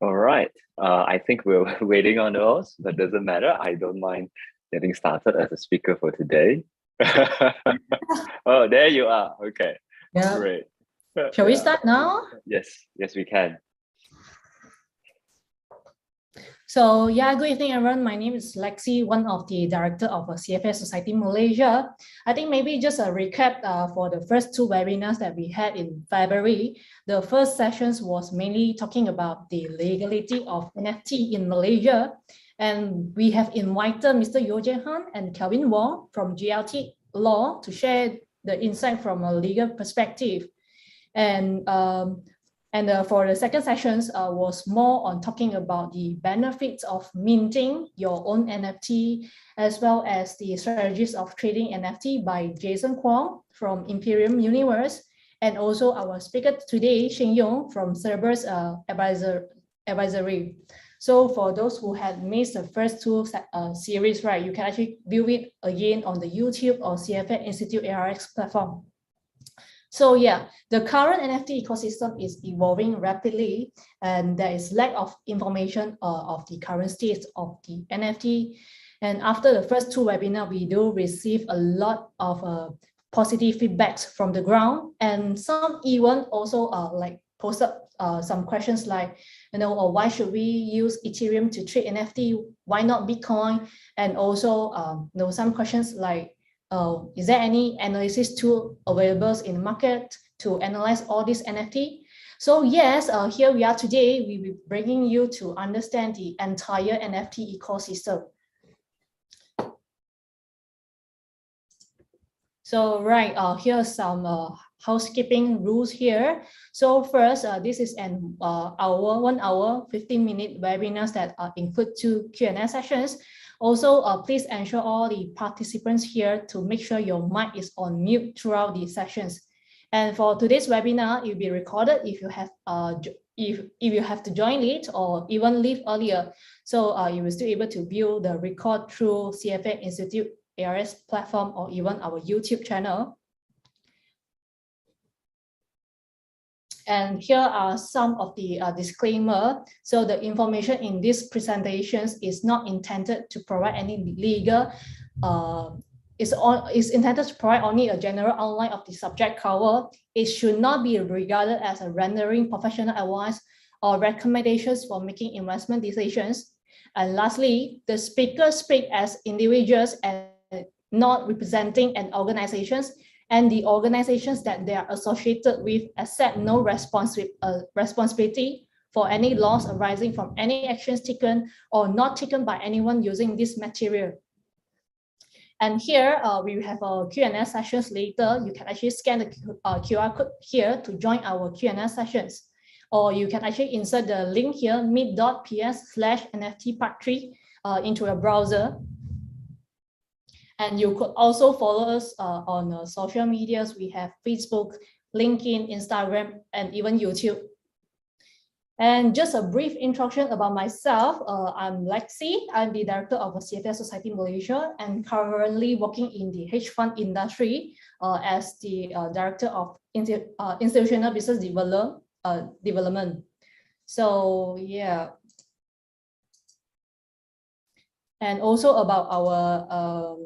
All right. I think we're waiting on those, but doesn't matter. I don't mind getting started as a speaker for today. Oh, there you are. Okay, Yeah. great. Shall we start now? Yes, we can. So yeah, good evening, everyone. My name is Lexi, one of the director of CFA Society Malaysia. I think maybe just a recap for the first two webinars that we had in February. The first sessions was mainly talking about the legality of NFT in Malaysia. And we have invited Mr. Yo Jae-han and Kelvin Wong from GLT Law to share the insight from a legal perspective. And for the second sessions was more on talking about the benefits of minting your own NFT, as well as the strategies of trading NFT by Jason Kwong from Imperium Universe, and also our speaker today, Shin Yong from Cerberus Advisory. So for those who had missed the first two series, right, you can actually view it again on the YouTube or CFA Institute ARX platform. So yeah, the current NFT ecosystem is evolving rapidly, and there is lack of information of the current state of the NFT. And after the first two webinars, we do receive a lot of positive feedbacks from the ground, and some even also like post up some questions like, why should we use Ethereum to trade NFT? Why not Bitcoin? And also, some questions like, is there any analysis tool available in the market to analyze all this NFT? So yes, here we are today. We will be bringing you to understand the entire NFT ecosystem. So right, here are some housekeeping rules here. So first, this is an 1 hour, 15-minute webinars that include 2 Q&A sessions. Also, please ensure all the participants here to make sure your mic is on mute throughout the sessions. And for today's webinar, it will be recorded if you have if you have to join late or even leave earlier. So you will still able to view the record through CFA Institute ARS platform or even our YouTube channel. And here are some of the disclaimer. So the information in these presentations is not intended to provide any legal, is intended to provide only a general outline of the subject cover. It should not be regarded as a rendering professional advice or recommendations for making investment decisions. And lastly, the speakers speak as individuals and not representing an organizations, and the organizations that they are associated with accept no responsibility for any loss arising from any actions taken or not taken by anyone using this material. And here we have a Q&A sessions later. You can actually scan the QR code here to join our Q&A sessions. Or you can actually insert the link here, meet.ps/NFT part 3 into your browser. And you could also follow us on social medias. We have Facebook, LinkedIn, Instagram, and even YouTube. And just a brief introduction about myself. I'm Lexi. I'm the director of CFA Society Malaysia and currently working in the hedge fund industry as the director of institutional business development. So yeah. And also about our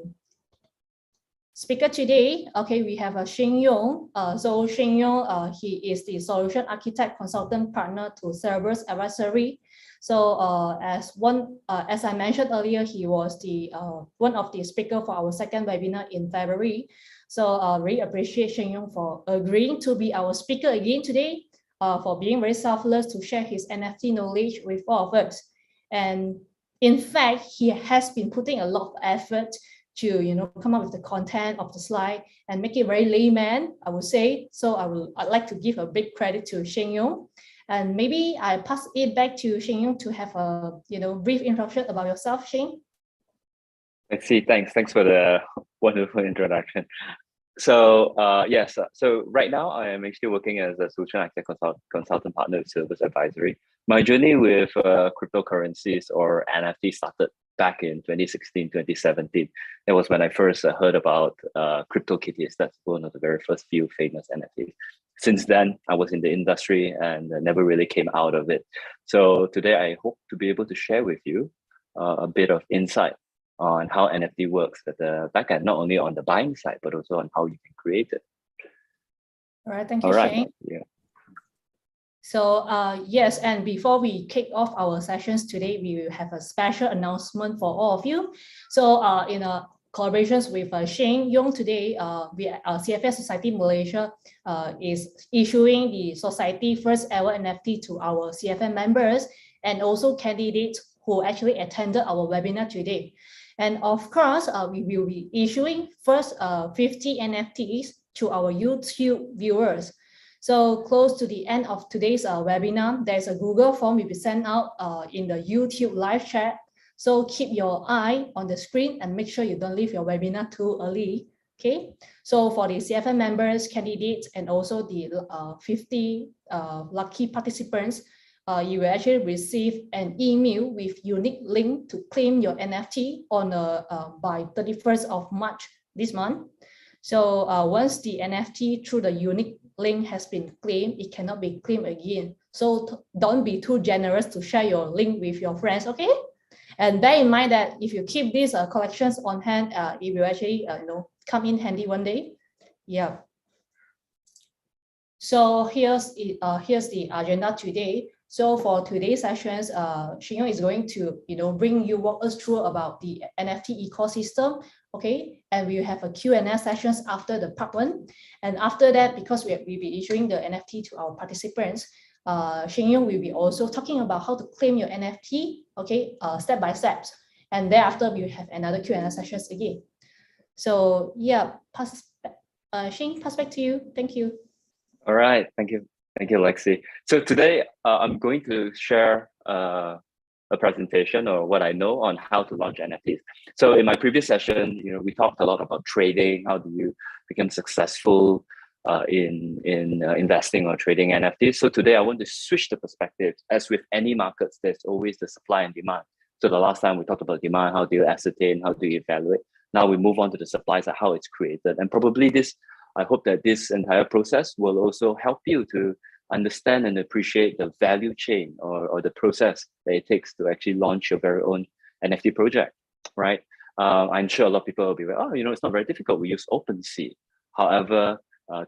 speaker today, okay, we have Shin Yong. So Shin Yong, he is the solution architect consultant partner to Cerberus Advisory. So as I mentioned earlier, he was the one of the speaker for our second webinar in February. So really appreciate Shin Yong for agreeing to be our speaker again today, for being very selfless to share his NFT knowledge with all of us. And in fact, he has been putting a lot of effort to come up with the content of the slide and make it very layman, I would say. So I'd like to give a big credit to Shin Yong. And maybe I pass it back to Shin Yong to have a brief introduction about yourself, Shin. Lexi, thanks for the wonderful introduction. So yes, so right now I am actually working as a solution architect consultant partner with Cerberus Advisory. My journey with cryptocurrencies or NFT started back in 2016, 2017. That was when I first heard about CryptoKitties. That's one of the very first few famous NFTs. since then, I was in the industry and never really came out of it. So today, I hope to be able to share with you a bit of insight on how NFT works at the back end, not only on the buying side, but also on how you can create it. All right, thank you, All right. Shane. Yeah. So yes, and before we kick off our sessions today, we will have a special announcement for all of you. So in collaborations with Shane Yong today, CFA Society Malaysia is issuing the society first ever NFT to our CFA members and also candidates who actually attended our webinar today. And of course, we will be issuing first 50 NFTs to our YouTube viewers. So close to the end of today's webinar, there's a Google form will be sent out in the YouTube live chat. So keep your eye on the screen and make sure you don't leave your webinar too early. Okay. So for the CFA members, candidates, and also the 50 lucky participants, you will actually receive an email with unique link to claim your NFT on by 31st of March this month. So once the NFT through the unique link has been claimed, it cannot be claimed again. So don't be too generous to share your link with your friends, okay? And bear in mind that if you keep these collections on hand, it will actually come in handy one day. Yeah. So here's the agenda today. So for today's sessions, Shinyo is going to walk us through about the NFT ecosystem. Okay, and we will have a Q&A sessions after the part one. And after that, because we'll be issuing the NFT to our participants, Shinyo will be also talking about how to claim your NFT, okay, step by steps. And thereafter, we will have another Q&A sessions again. So yeah, Shing, pass back to you. Thank you. All right. Thank you. Thank you, Lexi. So today, I'm going to share a presentation or what I know on how to launch NFTs. So in my previous session, we talked a lot about trading. How do you become successful in investing or trading NFTs? So today I want to switch the perspective. As with any markets, there's always the supply and demand. So the last time we talked about demand, how do you ascertain, how do you evaluate? Now we move on to the supply side, how it's created. And probably I hope that this entire process will also help you to understand and appreciate the value chain or the process that it takes to actually launch your very own NFT project, right? I'm sure a lot of people will be like, oh, it's not very difficult. We use OpenSea. However,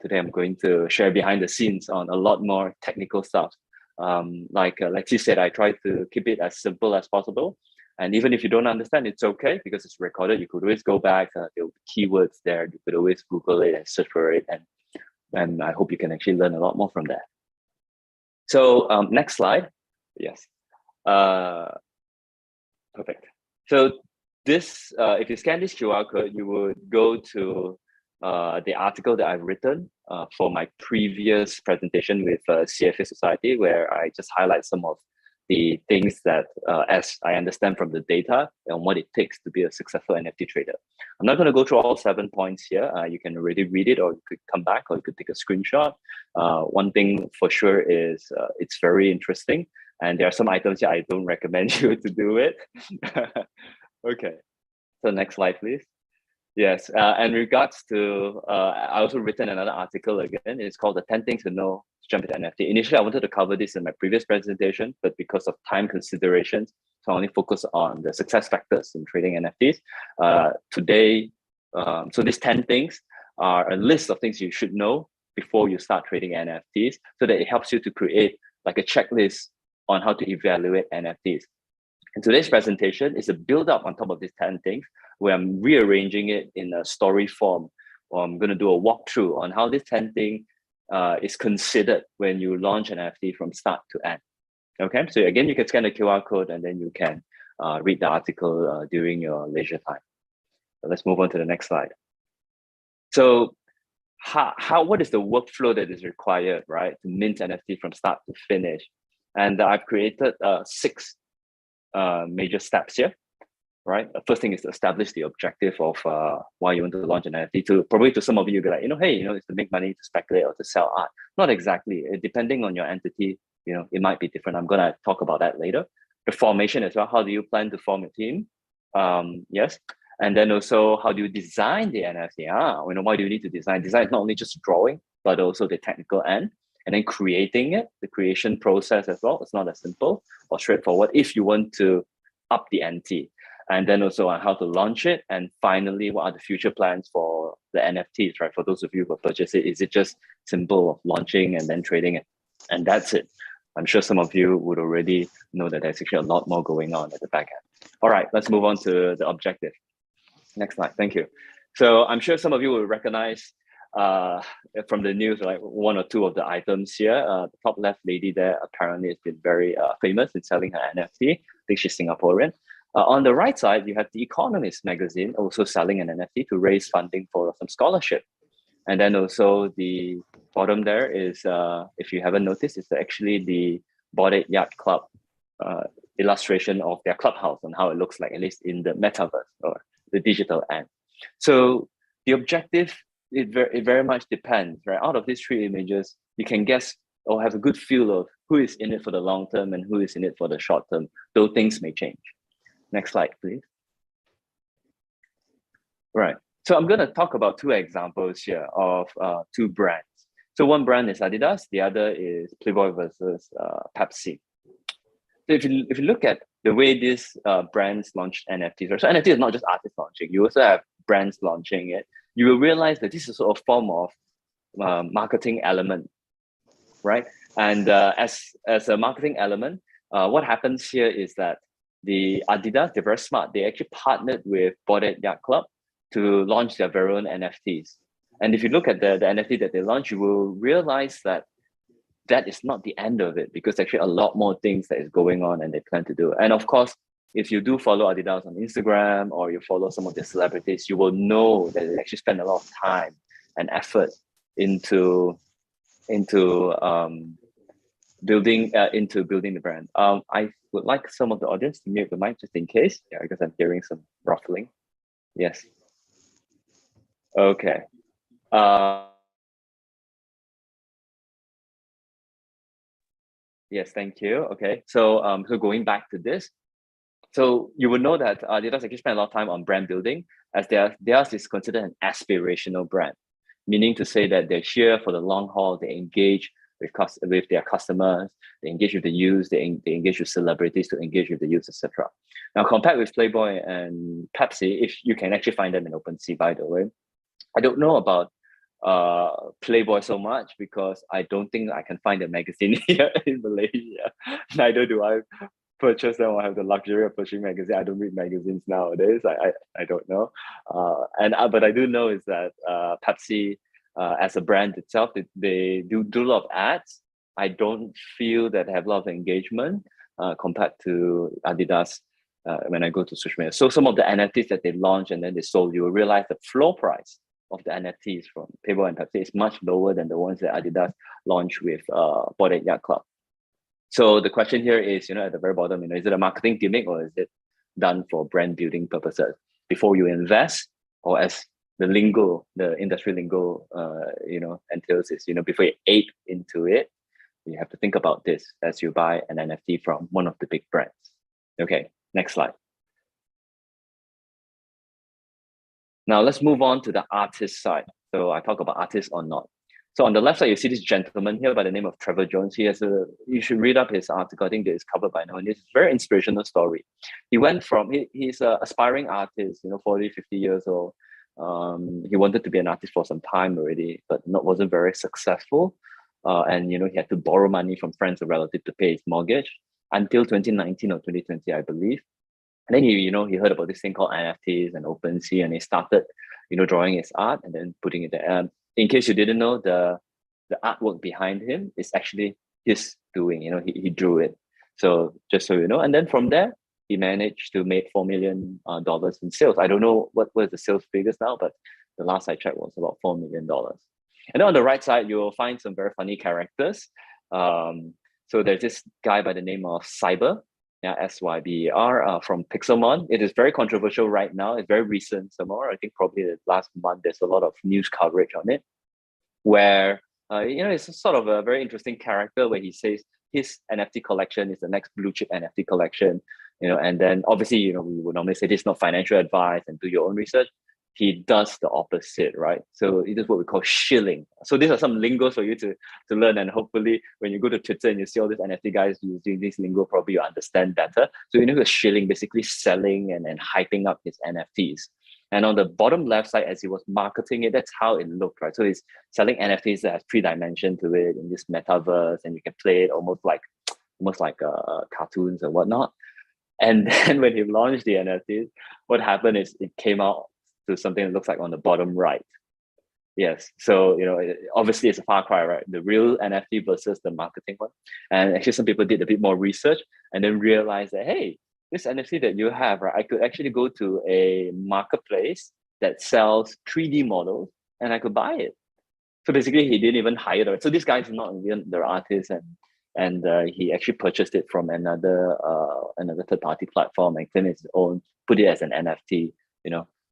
today I'm going to share behind the scenes on a lot more technical stuff. Like Lexi said, I try to keep it as simple as possible. And even if you don't understand, it's okay because it's recorded. You could always go back. There will be keywords there. You could always Google it and search for it. And I hope you can actually learn a lot more from that. So next slide. Yes. Perfect. So this, if you scan this QR code, you would go to the article that I've written for my previous presentation with CFA Society, where I just highlight some of the things that, as I understand from the data and what it takes to be a successful NFT trader. I'm not going to go through all 7 points here. You can already read it, or you could come back, or you could take a screenshot. One thing for sure is it's very interesting. And there are some items here I don't recommend you to do it. Okay. So next slide, please. Yes, in regards to, I also written another article again. It's called the 10 Things to Know to Jump into NFT. Initially, I wanted to cover this in my previous presentation, but because of time considerations, so I only focus on the success factors in trading NFTs. Today, so these 10 things are a list of things you should know before you start trading NFTs, so that it helps you to create like a checklist on how to evaluate NFTs. And today's presentation is a build up on top of these 10 things, where I'm rearranging it in a story form. Or I'm going to do a walkthrough on how this 10 thing is considered when you launch an NFT from start to end. Okay, so again, you can scan the QR code and then you can read the article during your leisure time. So let's move on to the next slide. So what is the workflow that is required, right, to mint NFT from start to finish? And I've created 6 major steps here, right? The first thing is to establish the objective of why you want to launch an NFT. Probably to some of you, you'll be like, hey, it's to make money, to speculate, or to sell art. Not exactly. Depending on your entity, it might be different. I'm gonna talk about that later. The formation as well. How do you plan to form a team? Yes. And then also, how do you design the NFT? Why do you need to design? Design is not only just drawing, but also the technical end. And then creating it, the creation process as well. It's not as simple or straightforward if you want to up the ante. And then also on how to launch it. And finally, what are the future plans for the NFTs, right? For those of you who purchase it, is it just simple of launching and then trading it? And that's it. I'm sure some of you would already know that there's actually a lot more going on at the back end. All right, let's move on to the objective. Next slide, thank you. So I'm sure some of you will recognize from the news, like one or two of the items here. The top left lady there apparently has been very famous in selling her NFT. I think she's Singaporean. On the right side, you have The Economist magazine also selling an NFT to raise funding for some scholarship. And then also the bottom there is, if you haven't noticed, it's actually the Bored Ape Yacht Club illustration of their clubhouse and how it looks like, at least in the metaverse or the digital end. So the objective, it very much depends, right? Out of these three images, you can guess or have a good feel of who is in it for the long term and who is in it for the short term, though things may change. Next slide, please. Right. So I'm going to talk about two examples here of two brands. So one brand is Adidas, the other is Playboy versus Pepsi. So if you look at the way these brands launched NFTs, right? So NFT is not just artists launching, you also have brands launching it. You will realize that this is a form of marketing element, right? And as a marketing element, what happens here is that the Adidas, they're very smart. They actually partnered with Bored Ape Yacht Club to launch their very own NFTs. And if you look at the NFT that they launched, you will realize that that is not the end of it, because actually a lot more things that is going on and they plan to do. And of course, if you do follow Adidas on Instagram or you follow some of the celebrities, you will know that they actually spend a lot of time and effort into building the brand. I would like some of the audience to mute the mic just in case, because I'm hearing some ruffling. Yes. Okay. Yes, thank you. Okay, so so going back to this, so you would know that Adidas actually spend a lot of time on brand building, as theirs is considered an aspirational brand, meaning to say that they're here for the long haul. They engage with their customers, they engage with the youth, they engage with celebrities to engage with the youth, etc. Now, compared with Playboy and Pepsi, if you can actually find them in OpenSea, by the way, I don't know about Playboy so much because I don't think I can find a magazine here in Malaysia. Neither do I purchase them or have the luxury of purchasing magazines. I don't read magazines nowadays. I don't know. But I do know is that Pepsi, as a brand itself, they do a lot of ads. I don't feel that they have a lot of engagement compared to Adidas when I go to social media. So some of the NFTs that they launched and then they sold, you will realize the floor price of the NFTs from Playboy and Pepsi is much lower than the ones that Adidas launched with Bored Ape Yacht Club. So the question here is, at the very bottom, is it a marketing gimmick or is it done for brand building purposes? Before you invest, or as the industry lingo, entails is, before you ape into it, you have to think about this as you buy an NFT from one of the big brands. Okay, next slide. Now let's move on to the artist side. So I talk about artists or not. So on the left side, you see this gentleman here by the name of Trevor Jones. You should read up his article. I think that is covered by now. And it's a very inspirational story. He went from, he's an aspiring artist, 40, 50 years old. He wanted to be an artist for some time already, but wasn't very successful. And, he had to borrow money from friends or relatives to pay his mortgage until 2019 or 2020, I believe. And then he heard about this thing called NFTs and OpenSea, and he started, drawing his art and then putting it there. In case you didn't know, the artwork behind him is actually his doing. He drew it. So just so you know, and then from there he managed to make $4 million in sales. I don't know what was the sales figures now, but the last I checked was about $4 million. And then on the right side, you will find some very funny characters. So there's this guy by the name of Cyber. SYBER from Pixelmon. It is very controversial right now. It's very recent somewhere. I think probably the last month there's a lot of news coverage on it, where it's sort of a very interesting character where he says his NFT collection is the next blue chip NFT collection. and then obviously, we would normally say this is not financial advice and do your own research. He does the opposite, right? So it is what we call shilling. So these are some lingo for you to learn, and hopefully when you go to Twitter and you see all these NFT guys using this lingo, probably you understand better. So shilling, basically selling and hyping up his NFTs. And on the bottom left side, as he was marketing it, that's how it looked, right? So he's selling NFTs that has 3 dimension to it in this metaverse, and you can play it almost like cartoons and whatnot. And then when he launched the NFTs, what happened is it came out to something that looks like on the bottom right. Yes. So, obviously it's a far cry, right? The real NFT versus the marketing one. And actually some people did a bit more research and then realized that, hey, this NFT that you have, right, I could actually go to a marketplace that sells 3D models and I could buy it. So basically he didn't even hire it. So this guy's not even the artist, and he actually purchased it from another third-party platform and claimed it's his own, put it as an NFT,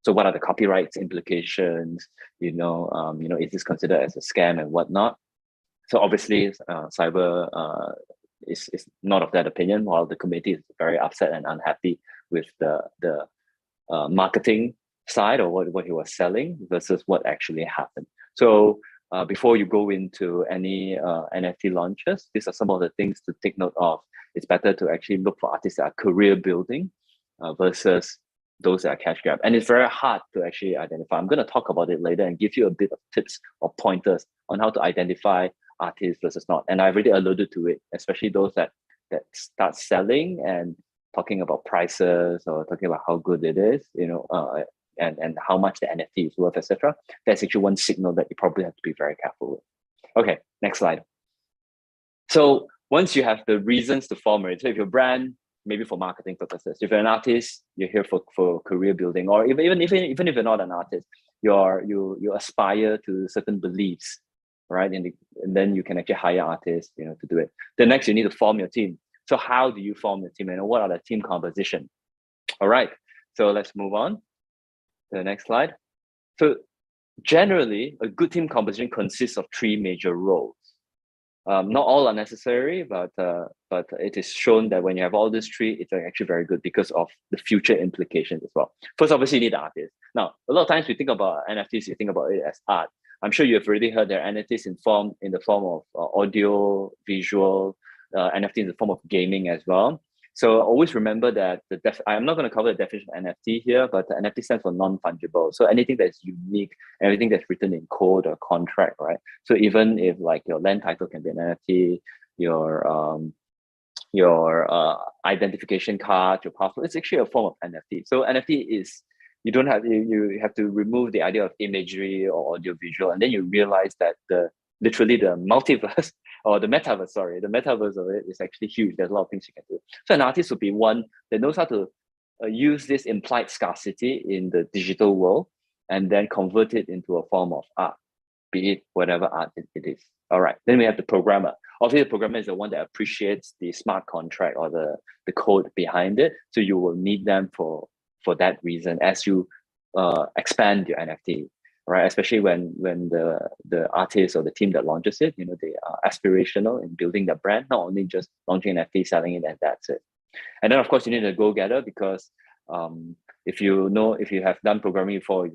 So what are the copyrights implications? Is this considered as a scam and whatnot? So obviously, cyber is not of that opinion, while the community is very upset and unhappy with the marketing side or what he was selling versus what actually happened. So before you go into any NFT launches, these are some of the things to take note of. It's better to actually look for artists that are career building versus those that are cash grab. And it's very hard to actually identify. I'm going to talk about it later and give you a bit of tips or pointers on how to identify artists versus not. And I've already alluded to it, especially those that start selling and talking about prices or talking about how good it is, and how much the NFT is worth, etc. That's actually one signal that you probably have to be very careful with. Okay, next slide. So once you have the reasons to form it, so if your brand, maybe for marketing purposes, if you're an artist, you're here for career building, or even if you're not an artist, you aspire to certain beliefs, right? And then you can actually hire artists, to do it. Then next, you need to form your team. So how do you form your team, and what are the team composition? All right, so let's move on to the next slide. So generally, a good team composition consists of 3 major roles. Not all are necessary, but it is shown that when you have all these 3, it's actually very good because of the future implications as well. First, obviously, you need the artist. Now, a lot of times we think about NFTs, you think about it as art. I'm sure you've already heard there are NFTs in the form of audio, visual, NFT in the form of gaming as well. So always remember that I'm not going to cover the definition of NFT here, but the NFT stands for non-fungible. So anything that's unique, everything that's written in code or contract, right? So even if like your land title can be an NFT, your identification card, your passport, it's actually a form of NFT. So NFT is, you have to remove the idea of imagery or audio visual, and then you realize that literally the multiverse or the metaverse of it is actually huge. There's a lot of things you can do. So an artist would be one that knows how to use this implied scarcity in the digital world and then convert it into a form of art, be it whatever art it is. All right, then we have the programmer. Obviously, the programmer is the one that appreciates the smart contract or the code behind it. So you will need them for that reason as you expand your NFT. Right, especially when the artist or the team that launches it, they are aspirational in building their brand, not only just launching an NFT, selling it, and that's it. And then of course you need a go-getter, because if you have done programming before,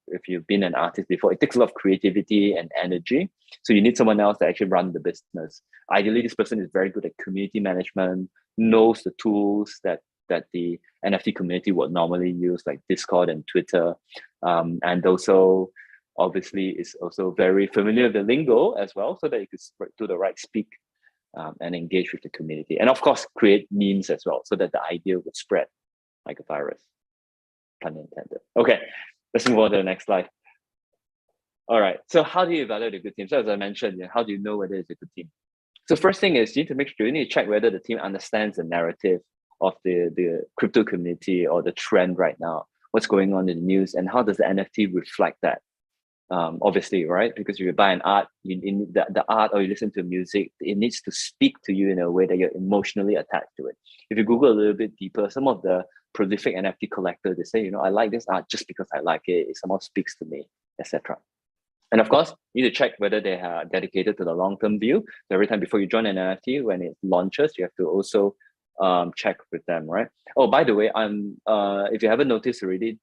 if you've been an artist before, it takes a lot of creativity and energy. So you need someone else to actually run the business. Ideally, this person is very good at community management, knows the tools that the NFT community would normally use, like Discord and Twitter, and also obviously is also very familiar with the lingo as well, so that you could do the right speak and engage with the community, and of course create memes as well, so that the idea would spread like a virus, pun intended. Okay, let's move on to the next slide. All right, so how do you evaluate a good team? So as I mentioned, how do you know whether it's a good team? So first thing is you need to check whether the team understands the narrative of the crypto community or the trend right now, what's going on in the news, and how does the NFT reflect that? Obviously, right? Because if you buy an art, you need the art, or you listen to music, it needs to speak to you in a way that you're emotionally attached to it. If you Google a little bit deeper, some of the prolific NFT collectors, they say, I like this art just because I like it. It somehow speaks to me, etc. And of course, you need to check whether they are dedicated to the long-term view. So every time before you join an NFT, when it launches, you have to also check with them, right? Oh, by the way, if you haven't noticed already,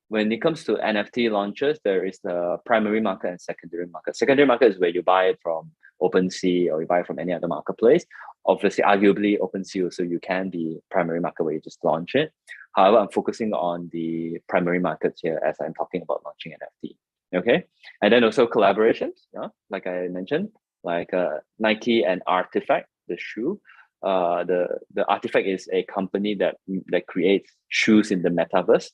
when it comes to NFT launches, there is the primary market and secondary market. Secondary market is where you buy it from OpenSea or you buy it from any other marketplace. Obviously, arguably OpenSea, so you can be primary market where you just launch it. However, I'm focusing on the primary markets here as I'm talking about launching NFT. Okay, and then also collaborations, like I mentioned, like Nike and Artifact, the shoe. The Artifact is a company that creates shoes in the metaverse,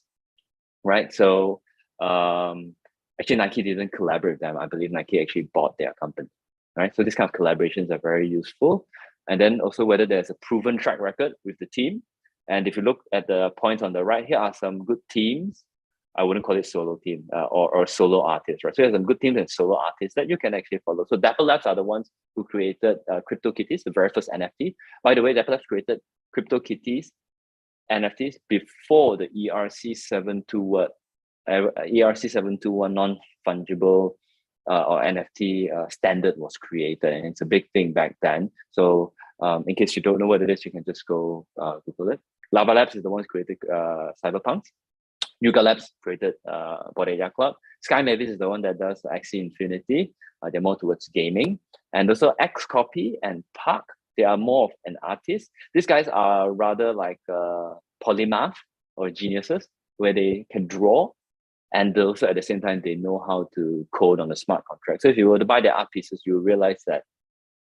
right? So actually Nike didn't collaborate with them. I believe Nike actually bought their company, right? So these kind of collaborations are very useful. And then also whether there's a proven track record with the team. And if you look at the points on the right, here are some good teams. I wouldn't call it solo team or solo artists, right? So there's some good teams and solo artists that you can actually follow. So Dapper Labs are the ones who created CryptoKitties, the very first NFT. By the way, Dapper Labs created CryptoKitties NFTs before the ERC721 non-fungible or NFT standard was created, and it's a big thing back then. So in case you don't know what it is, you can just go Google it. Lava Labs is the one who created Cyberpunks. Yuga Labs created Boreya Club. Sky Mavis is the one that does Axie Infinity. They're more towards gaming. And also Xcopy and Park, they are more of an artist. These guys are rather like polymath or geniuses, where they can draw, and also at the same time they know how to code on a smart contract. So if you were to buy their art pieces, you will realize that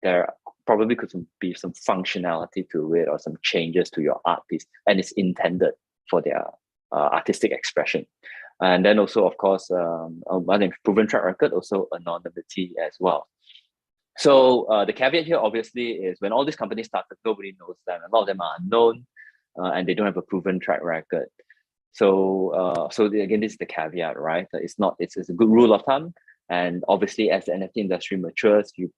there probably could be some functionality to it or some changes to your art piece, and it's intended for their artistic expression. And then also, of course, proven track record, also anonymity as well. So the caveat here obviously is when all these companies started, nobody knows them. A lot of them are unknown and they don't have a proven track record. So again, this is the caveat, right? It's a good rule of thumb. And obviously, as the NFT industry matures, you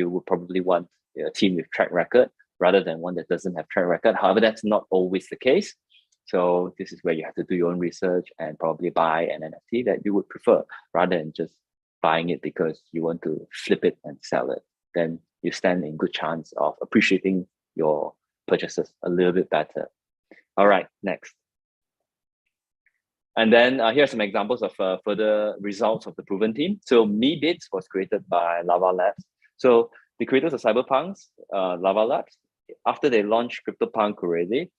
would probably want a team with track record rather than one that doesn't have track record. However, that's not always the case. So this is where you have to do your own research and probably buy an NFT that you would prefer rather than just buying it because you want to flip it and sell it. Then you stand in good chance of appreciating your purchases a little bit better. All right, next. And then here are some examples of further results of the proven team. So MeBits was created by Lava Labs. So the creators of Cyberpunks, Lava Labs, after they launched CryptoPunk already,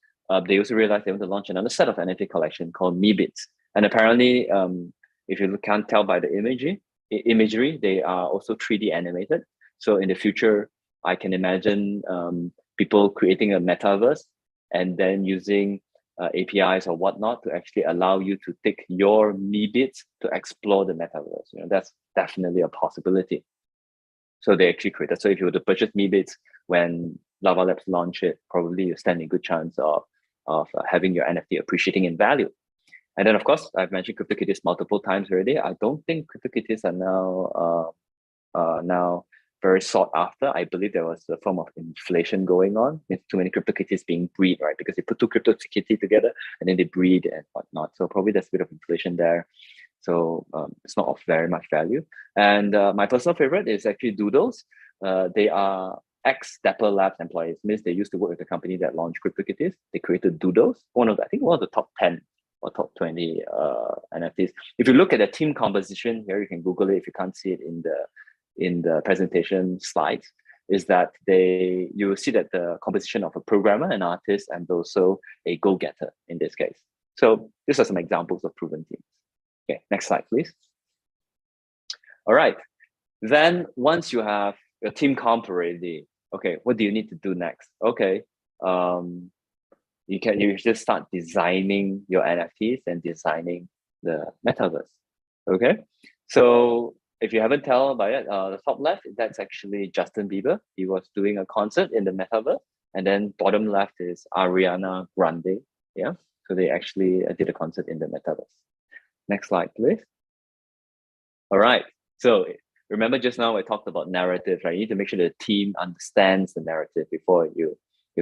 they also realized they want to launch another set of NFT collection called MeBits. And apparently, if you can't tell by the imagery, they are also 3D animated. So in the future, I can imagine people creating a metaverse and then using APIs or whatnot to actually allow you to take your MeBits to explore the metaverse. That's definitely a possibility. So they actually created. So if you were to purchase MeBits when Lava Labs launch it, probably you stand a good chance of having your NFT appreciating in value. And then, of course, I've mentioned CryptoKitties multiple times already. I don't think CryptoKitties are now very sought after. I believe there was a form of inflation going on with too many CryptoKitties being breed, right? Because they put two CryptoKitties together and then they breed and whatnot. So probably there's a bit of inflation there. So it's not of very much value. And my personal favorite is actually Doodles. They are ex-Dapper Labs employees. Means they used to work with the company that launched CryptoKitties. They created Doodles, one of the top 10 or top 20 NFTs. If you look at the team composition here, you can Google it if you can't see it in the presentation slides, is that you will see that the composition of a programmer, an artist, and also a go-getter in this case. So these are some examples of proven teams. Okay, next slide, please. All right. Then once you have your team comp already, okay, what do you need to do next? Okay, you just start designing your NFTs and designing the metaverse. Okay, so if you haven't tell by it, the top left, that's actually Justin Bieber. He was doing a concert in the metaverse, and then bottom left is Ariana Grande. Yeah, so they actually did a concert in the metaverse. Next slide, please. All right, so remember just now I talked about narrative, right? You need to make sure the team understands the narrative before you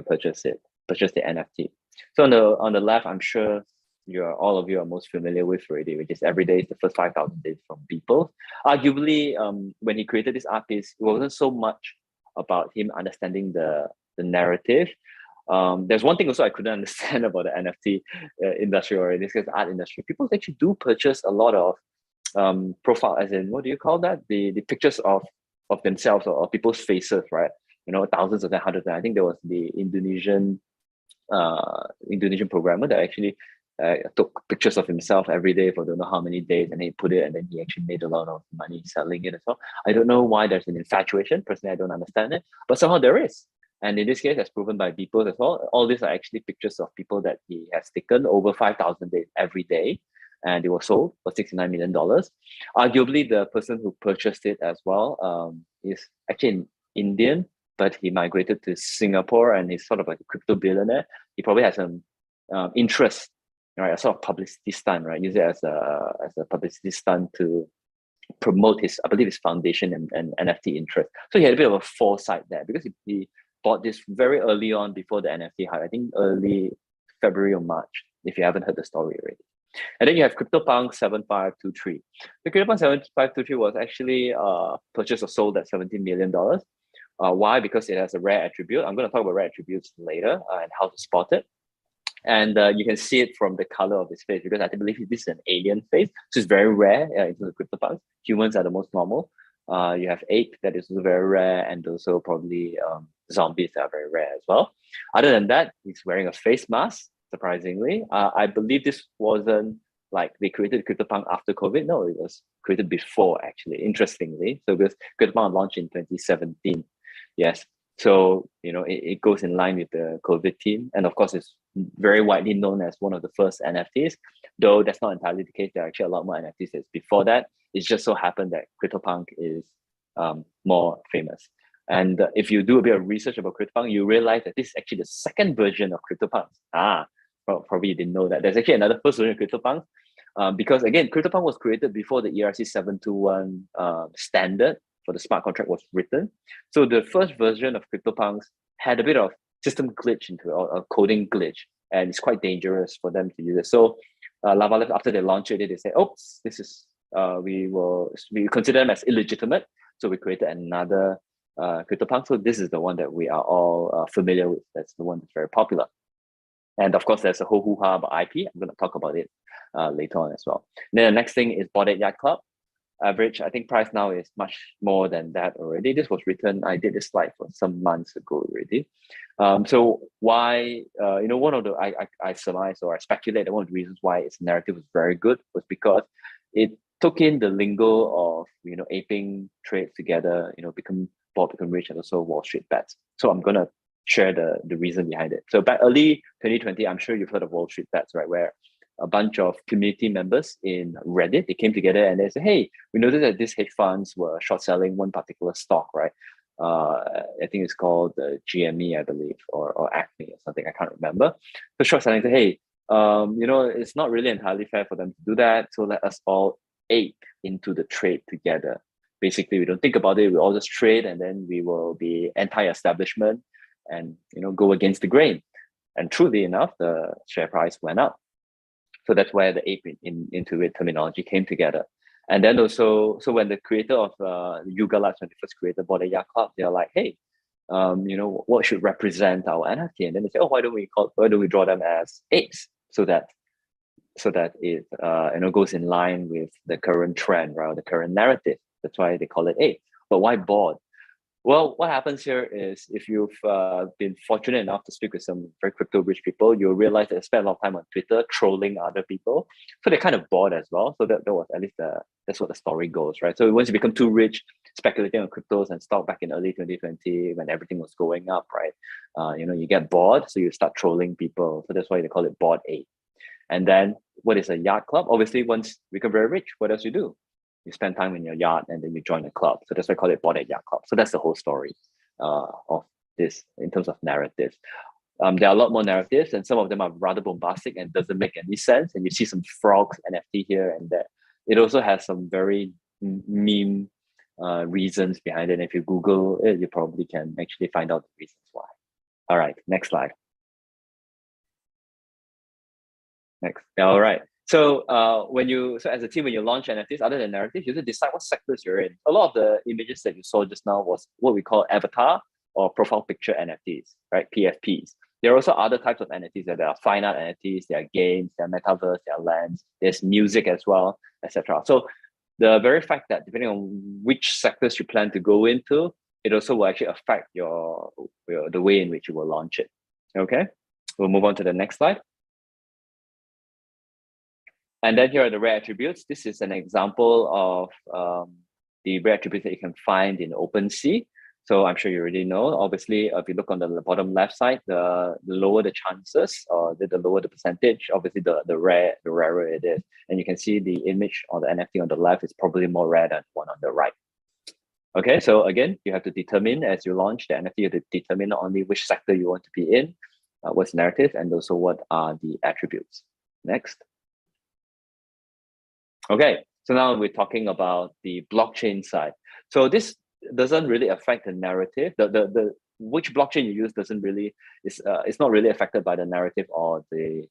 purchase the NFT. So on the left, I'm sure all of you are most familiar with already, which is every day is the first 5,000 days from people. Arguably, when he created this art piece, it wasn't so much about him understanding the narrative. There's one thing also I couldn't understand about the NFT industry or in this case art industry. People actually do purchase a lot of profile, as in what do you call that? The pictures of themselves or people's faces, right? Thousands of them, hundreds of them. I think there was the Indonesian programmer that actually took pictures of himself every day for don't know how many days, and he put it, and then he actually made a lot of money selling it as well. I don't know why there's an infatuation. Personally, I don't understand it, but somehow there is. And in this case, as proven by people as well, all these are actually pictures of people that he has taken over 5,000 days every day, and it was sold for $69 million. Arguably, the person who purchased it as well is actually an Indian, but he migrated to Singapore, and he's sort of like a crypto billionaire. He probably has some interest, right? A sort of publicity stunt, right? Use it as a publicity stunt to promote his, I believe, his foundation and NFT interest. So he had a bit of a foresight there because he bought this very early on before the NFT hype. I think early February or March, if you haven't heard the story already. And then you have CryptoPunk 7523. The CryptoPunk 7523 was actually purchased or sold at $17 million. Why? Because it has a rare attribute. I'm going to talk about rare attributes later and how to spot it. And you can see it from the color of his face, because I believe this is an alien face. So it's very rare in terms of CryptoPunks. Humans are the most normal. You have ape that is also very rare, and also probably zombies that are very rare as well. Other than that, he's wearing a face mask, surprisingly. I believe this wasn't like they created CryptoPunk after COVID. No, it was created before, actually, interestingly. So because CryptoPunk launched in 2017. Yes. So, it goes in line with the COVID team. And of course, it's very widely known as one of the first NFTs, though that's not entirely the case. There are actually a lot more NFTs that's before that. It just so happened that CryptoPunk is more famous. And if you do a bit of research about CryptoPunk, you realize that this is actually the second version of CryptoPunk. Probably you didn't know that. There's actually another first version of CryptoPunk. Because again, CryptoPunk was created before the ERC 721 standard for the smart contract was written. So the first version of CryptoPunks had a bit of system glitch into it, or a coding glitch, and it's quite dangerous for them to use it. So Lava Labs, after they launched it, they say, "Oops, this is we consider them as illegitimate." So we created another CryptoPunk. So this is the one that we are all familiar with. That's the one that's very popular. And of course, there's a whole hoo-ha about IP. I'm going to talk about it later on as well. And then the next thing is Bored Ape Yacht Club. Average, I think price now is much more than that already. This was written, I did this slide for some months ago already. So why, one of the, I surmise or I speculate that one of the reasons why its narrative was very good was because it took in the lingo of, aping trades together, become rich, and also Wall Street bets. So I'm going to share the reason behind it. So back early 2020, I'm sure you've heard of Wall Street bets, right? Where a bunch of community members in Reddit, they came together and they said, "Hey, we noticed that these hedge funds were short selling one particular stock, right? I think it's called GME, I believe, or Acme or something. I can't remember." So short selling said, "Hey, it's not really entirely fair for them to do that. So let us all ape into the trade together. Basically, we don't think about it. We all just trade, and then we will be anti-establishment and go against the grain." And truly enough, the share price went up. So that's where the ape into it terminology came together. And then also, so when the creator of Yuga Labs, when they first created Bored Ape Yacht Club, they're like, "Hey, what should represent our NFT?" And then they say, "Oh, why don't we draw them as apes so that it goes in line with the current trend, right? The current narrative." That's why they call it ape. But why bored? Well, what happens here is if you've been fortunate enough to speak with some very crypto rich people, you'll realize that they spend a lot of time on Twitter trolling other people. So they're kind of bored as well. So that was at least that's what the story goes, right? So once you become too rich, speculating on cryptos and stock back in early 2020 when everything was going up, right? You get bored, so you start trolling people. So that's why they call it Bored Ape. And then what is a yacht club? Obviously, once you become very rich, what else you do? You spend time in your yacht and then you join a club. So that's why I call it Bored Ape Yacht Club. So that's the whole story of this in terms of narratives. There are a lot more narratives, and some of them are rather bombastic and doesn't make any sense. And you see some frogs NFT here and there. It also has some very meme reasons behind it. And if you Google it, you probably can actually find out the reasons why. All right, next slide. Next. All right. So as a team, when you launch NFTs, other than narratives, you have to decide what sectors you're in. A lot of the images that you saw just now was what we call avatar or profile picture NFTs, right? PFPs. There are also other types of NFTs. There are fine art NFTs, there are games, there are metaverse, there are lands, there's music as well, etc. So the very fact that depending on which sectors you plan to go into, it also will actually affect the way in which you will launch it. Okay, we'll move on to the next slide. And then here are the rare attributes. This is an example of the rare attributes that you can find in OpenSea. So I'm sure you already know. Obviously, if you look on the bottom left side, the lower the chances, or the lower the percentage, obviously the rarer it is. And you can see the image on the NFT on the left is probably more rare than one on the right. Okay, so again, you have to determine as you launch the NFT, you have to determine not only which sector you want to be in, what's narrative, and also what are the attributes. Next. Okay, so now we're talking about the blockchain side. So this doesn't really affect the narrative. The which blockchain you use doesn't really it's not really affected by the narrative or the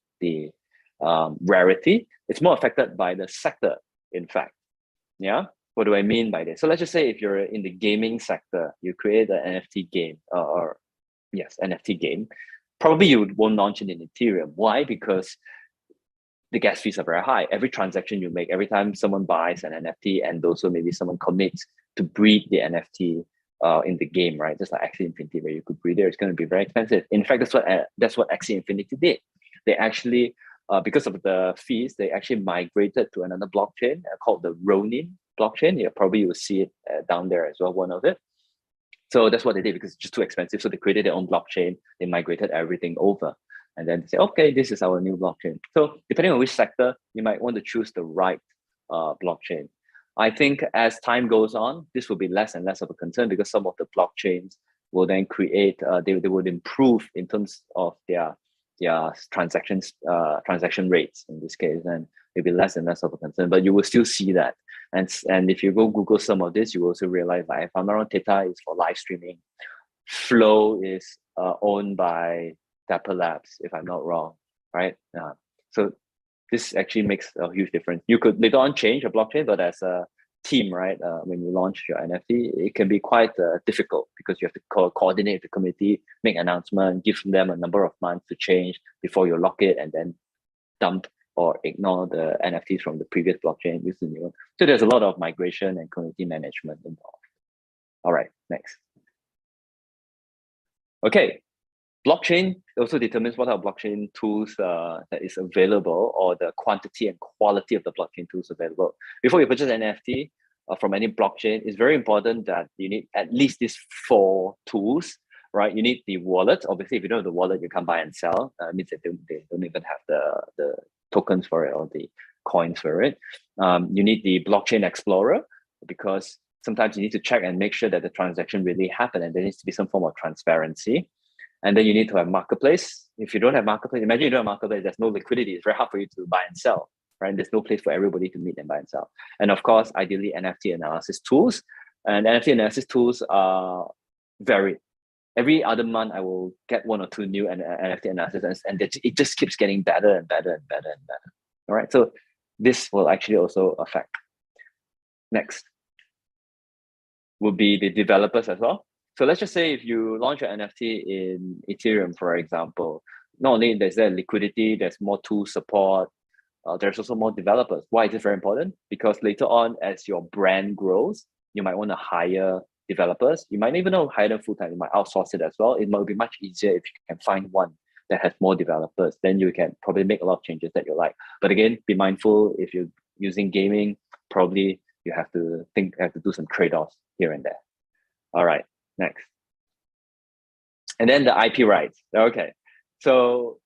rarity. It's more affected by the sector, in fact. Yeah. What do I mean by this? So let's just say if you're in the gaming sector, you create an NFT game or yes, NFT game. Probably you won't launch it in Ethereum. Why? Because the gas fees are very high. Every transaction you make, every time someone buys an NFT, and also maybe someone commits to breed the NFT in the game, right? Just like Axie Infinity, where you could breed it, it's going to be very expensive. In fact, that's what Axie Infinity did. They actually, because of the fees, they actually migrated to another blockchain called the Ronin blockchain. Yeah, probably you will see it down there as well, one of it. So that's what they did because it's just too expensive. So they created their own blockchain. They migrated everything over. And then they say, okay, this is our new blockchain. So depending on which sector, you might want to choose the right blockchain. I think as time goes on, this will be less and less of a concern because some of the blockchains will then create, they would improve in terms of their transaction rates in this case, and it'll be less and less of a concern, but you will still see that. And if you go Google some of this, you will also realize that if I'm not wrong, Theta is for live streaming. Flow is owned by Dapper Labs, if I'm not wrong, right? So this actually makes a huge difference. You could later on change a blockchain, but as a team, right, when you launch your NFT, it can be quite difficult because you have to coordinate the committee, make announcement, give them a number of months to change before you lock it, and then dump or ignore the NFTs from the previous blockchain, use the new one. So there's a lot of migration and community management involved. All right, next. Okay, blockchain also determines what are blockchain tools that is available, or the quantity and quality of the blockchain tools available. Before you purchase an NFT from any blockchain, it's very important that you need at least these 4 tools, right? You need the wallet. Obviously, if you don't have the wallet, you can't buy and sell. It means that they don't even have the tokens for it or the coins for it. You need the blockchain explorer because sometimes you need to check and make sure that the transaction really happened, and there needs to be some form of transparency. And then you need to have marketplace. If you don't have marketplace, imagine you don't have marketplace, there's no liquidity. It's very hard for you to buy and sell, right? There's no place for everybody to meet and buy and sell. And of course, ideally NFT analysis tools. And NFT analysis tools are varied. Every other month, I will get 1 or 2 new NFT analysis, and it just keeps getting better and better and better and better. All right, so this will actually also affect. Next will be the developers as well. So let's just say if you launch an NFT in Ethereum, for example, not only is there liquidity, there's more tool support, there's also more developers. Why is this very important? Because later on, as your brand grows, you might want to hire developers. You might even hire them full-time. You might outsource it as well. It might be much easier if you can find one that has more developers. Then you can probably make a lot of changes that you like. But again, be mindful if you're using gaming, probably you have to do some trade-offs here and there. All right, next. And then the IP rights. Okay, so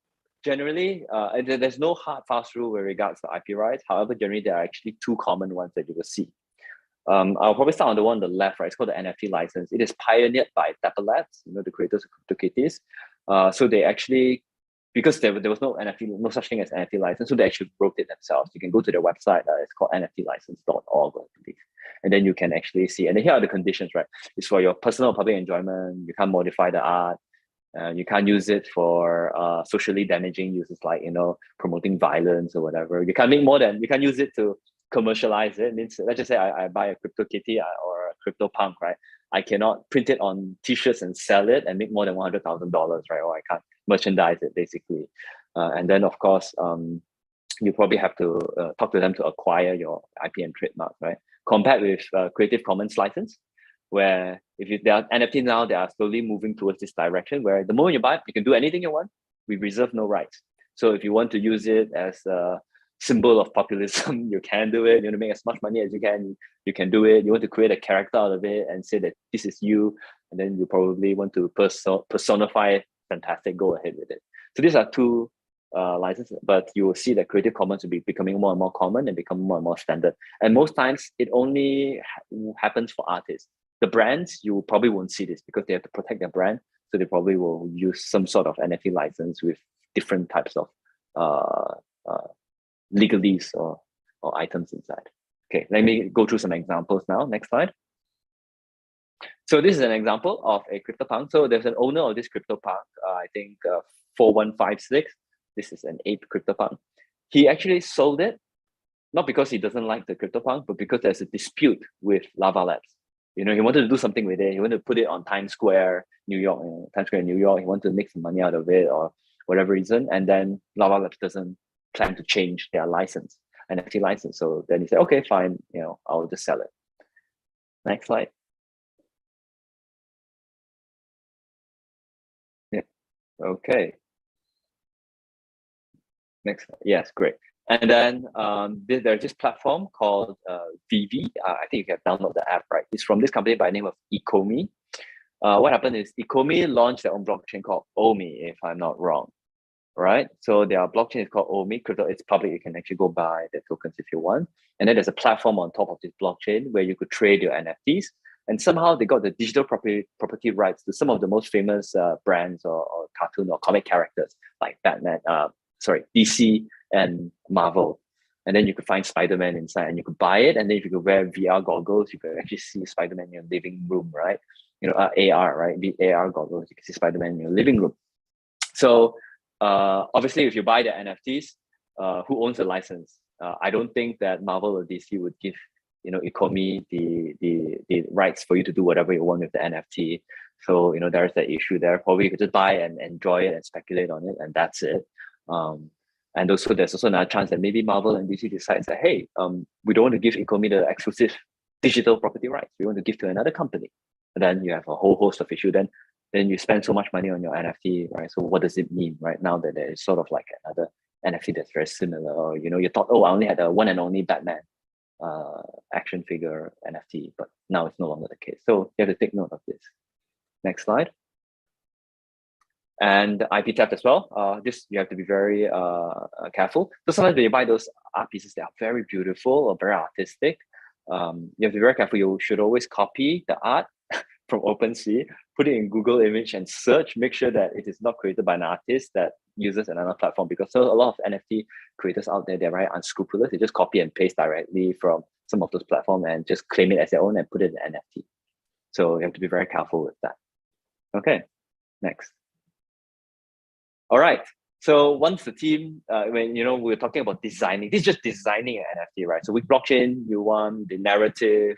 generally, there's no hard fast rule with regards to IP rights. However, generally there are actually 2 common ones that you will see. I'll probably start on the one on the left, right? It's called the NFT license. It is pioneered by Dapper Labs, the creators of CryptoKitties. So they actually, because there was no NFT, no such thing as NFT license, so they actually wrote it themselves. You can go to their website. It's called nftlicense.org, and then you can actually see. And then here are the conditions, right? It's for your personal public enjoyment. You can't modify the art. You can't use it for socially damaging uses like promoting violence or whatever. You can't use it to commercialize it. It means, let's just say I buy a CryptoKitty or a CryptoPunk, right? I cannot print it on t-shirts and sell it and make more than $100,000, right? Or I can't merchandise it basically. And then of course, you probably have to talk to them to acquire your IP and trademark, right? Compared with Creative Commons license, where there are NFTs now, they are slowly moving towards this direction where the moment you buy it, you can do anything you want. We reserve no rights. So if you want to use it as a symbol of populism, you can do it. You want to make as much money as you can do it. You want to create a character out of it and say that this is you, and then you probably want to personify it. Fantastic, go ahead with it. So these are two licenses, but you will see that Creative Commons will be becoming more and more common and become more and more standard. And most times it only happens for artists. The brands, you probably won't see this because they have to protect their brand. So they probably will use some sort of NFT license with different types of legalese or items inside. Okay, let me go through some examples now. Next slide. So this is an example of a CryptoPunk. So there's an owner of this CryptoPunk, I think 4156. This is an ape CryptoPunk. He actually sold it, not because he doesn't like the CryptoPunk, but because there's a dispute with Lava Labs. He wanted to do something with it. He wanted to put it on Times Square, New York, Times Square, New York. He wanted to make some money out of it or whatever reason. And then Lava Labs doesn't plan to change their license, NFT license. So then he said, okay, fine, I'll just sell it. Next slide. Yeah, okay. Next, yes, great. And then there's this platform called VV. I think you can download the app, right? It's from this company by the name of Ecomi. What happened is Ecomi launched their own blockchain called Omi, if I'm not wrong, right? So their blockchain is called Omi. Crypto, it's public. You can actually go buy the tokens if you want. And then there's a platform on top of this blockchain where you could trade your NFTs. And somehow they got the digital property rights to some of the most famous brands or cartoon or comic characters like Batman, DC and Marvel. And then you could find Spider-Man inside and you could buy it. And then if you could wear VR goggles, you could actually see Spider-Man in your living room, right? AR, right? The AR goggles, you can see Spider-Man in your living room. So obviously, if you buy the NFTs, who owns the license? I don't think that Marvel or DC would give Ecomi the rights for you to do whatever you want with the NFT. So there's that issue there. Probably you could just buy and enjoy it and speculate on it, and that's it. And also there's also another chance that maybe Marvel and DC decides that, hey, we don't want to give Ecomi the exclusive digital property rights. We want to give to another company. And then you have a whole host of issues. Then you spend so much money on your NFT, right? So what does it mean right now that there is sort of like another NFT that's very similar? Or you thought, oh, I only had a one and only Batman action figure NFT, but now it's no longer the case. So you have to take note of this. Next slide. And IP theft as well. This you have to be very careful. So sometimes when you buy those art pieces, they are very beautiful or very artistic. You have to be very careful. You should always copy the art from OpenSea, put it in Google Image and search. Make sure that it is not created by an artist that uses another platform, because a lot of NFT creators out there, they're very unscrupulous. They just copy and paste directly from some of those platforms and just claim it as their own and put it in NFT. So you have to be very careful with that. Okay, next. All right. So once the team, when we're talking about designing, this is just designing an NFT, right? So which blockchain you want, the narrative,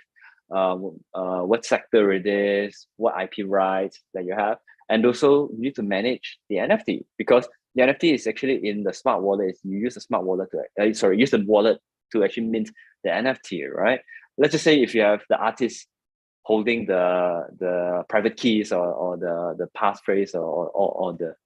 what sector it is, what IP rights that you have, and also you need to manage the NFT, because the NFT is actually in the smart wallet. You use the smart wallet to use the wallet to actually mint the NFT, right? Let's just say if you have the artist holding the private keys or the passphrase or the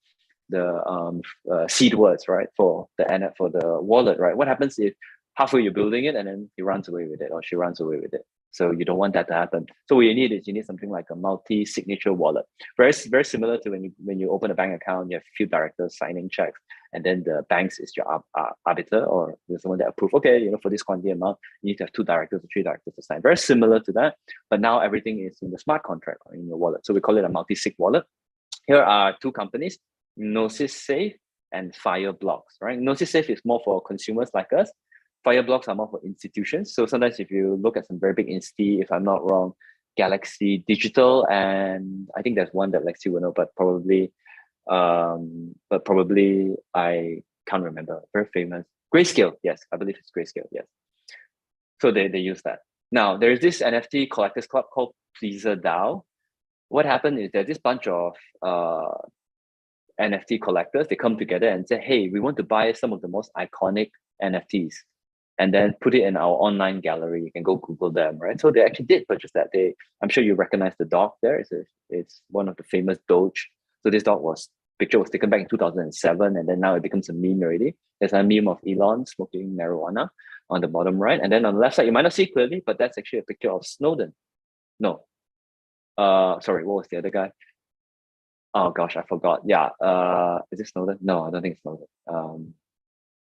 seed words, right, for the wallet, right? What happens if halfway you're building it and then he runs away with it or she runs away with it? So you don't want that to happen. So what you need something like a multi-signature wallet. Very, very similar to when you open a bank account, you have a few directors signing checks, and then the banks is your arbiter or there's someone that approve. Okay, for this quantity amount, you need to have 2 directors or 3 directors to sign. Very similar to that, but now everything is in the smart contract or in your wallet. So we call it a multi-sig wallet. Here are 2 companies, Gnosis Safe and Fireblocks, right? Gnosis Safe is more for consumers like us. Fireblocks are more for institutions. So sometimes if you look at some very big institute, if I'm not wrong, Galaxy Digital, and I think there's one that Lexi will know, but probably I can't remember. Very famous. Grayscale, yes, I believe it's Grayscale, yes. So they use that. Now there is this NFT collectors club called Pleaser DAO. What happened is there's this bunch of NFT collectors, they come together and say, hey, we want to buy some of the most iconic NFTs and then put it in our online gallery. You can go Google them, right? So they actually did purchase that. I'm sure you recognize the dog there. It's one of the famous Doge. So this picture was taken back in 2007, and then now it becomes a meme already. There's a meme of Elon smoking marijuana on the bottom right. And then on the left side, you might not see clearly, but that's actually a picture of Snowden. No, sorry, what was the other guy? Oh gosh, I forgot. Yeah, is it Snowden? No, I don't think it's Snowden.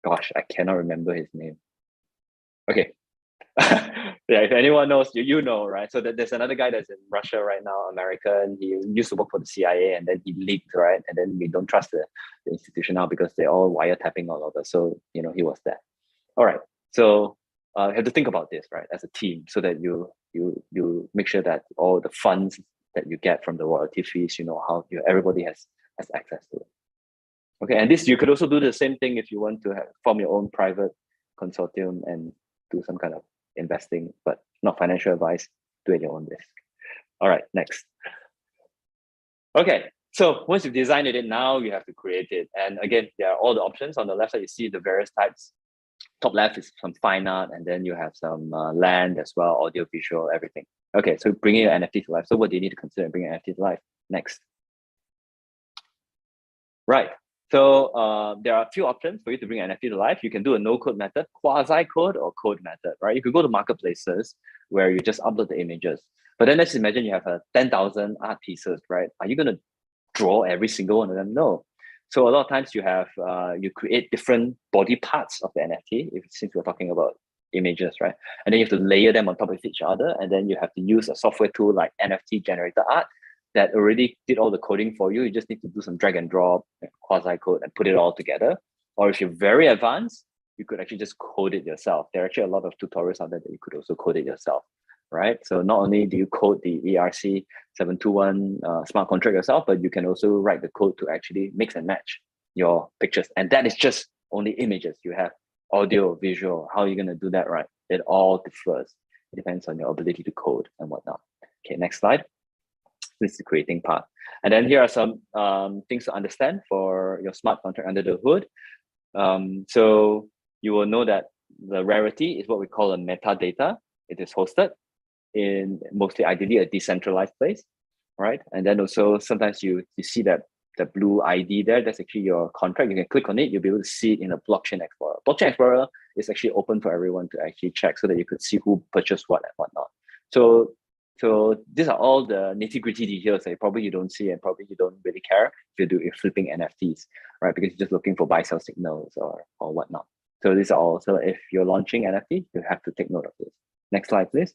Gosh, I cannot remember his name. Okay. Yeah, if anyone knows, you know, right? So there's another guy that's in Russia right now, American. He used to work for the CIA, and then he leaked, right? And then we don't trust the institution now because they're all wiretapping all of us. So he was there. All right. So you have to think about this, right, as a team, so that you make sure that all the funds that you get from the royalty fees, how everybody has access to it. Okay, and this you could also do the same thing if you want to form your own private consortium and do some kind of investing, but not financial advice. Do it at your own risk. All right, next. Okay, so once you've designed it, now you have to create it. And again, there are all the options. On the left side, you see the various types. Top left is some fine art, and then you have some land as well, audio, visual, everything. Okay, so bringing your NFT to life. So what do you need to consider bringing an NFT to life? Next. Right. So there are a few options for you to bring an NFT to life. You can do a no-code method, quasi-code, or code method, right? You could go to marketplaces where you just upload the images. But then let's imagine you have 10,000 art pieces, right? Are you going to draw every single one of them? No. So a lot of times you create different body parts of the NFT, since we're talking about images, right? And then you have to layer them on top of each other. And then you have to use a software tool like NFT generator art that already did all the coding for you. You just need to do some drag and drop, quasi code, and put it all together. Or if you're very advanced, you could actually just code it yourself. There are actually a lot of tutorials out there that you could also code it yourself, right? So not only do you code the ERC721 smart contract yourself, but you can also write the code to actually mix and match your pictures. And that is just only images. You have audio, visual. How are you going to do that, right? It all differs. It depends on your ability to code and whatnot. Okay, next slide. This is the creating part. And then here are some things to understand for your smart contract under the hood. So you will know that the rarity is what we call a metadata. It is hosted in mostly ideally a decentralized place, right? And then also sometimes you see that the blue ID there, that's actually your contract. You can click on it, you'll be able to see it in a blockchain explorer. Blockchain explorer is actually open for everyone to actually check so that you could see who purchased what and whatnot. So these are all the nitty-gritty details that probably you don't see and probably you don't really care if you're flipping NFTs, right? Because you're just looking for buy-sell signals or whatnot. So these are all. So if you're launching NFT, you have to take note of this. Next slide, please.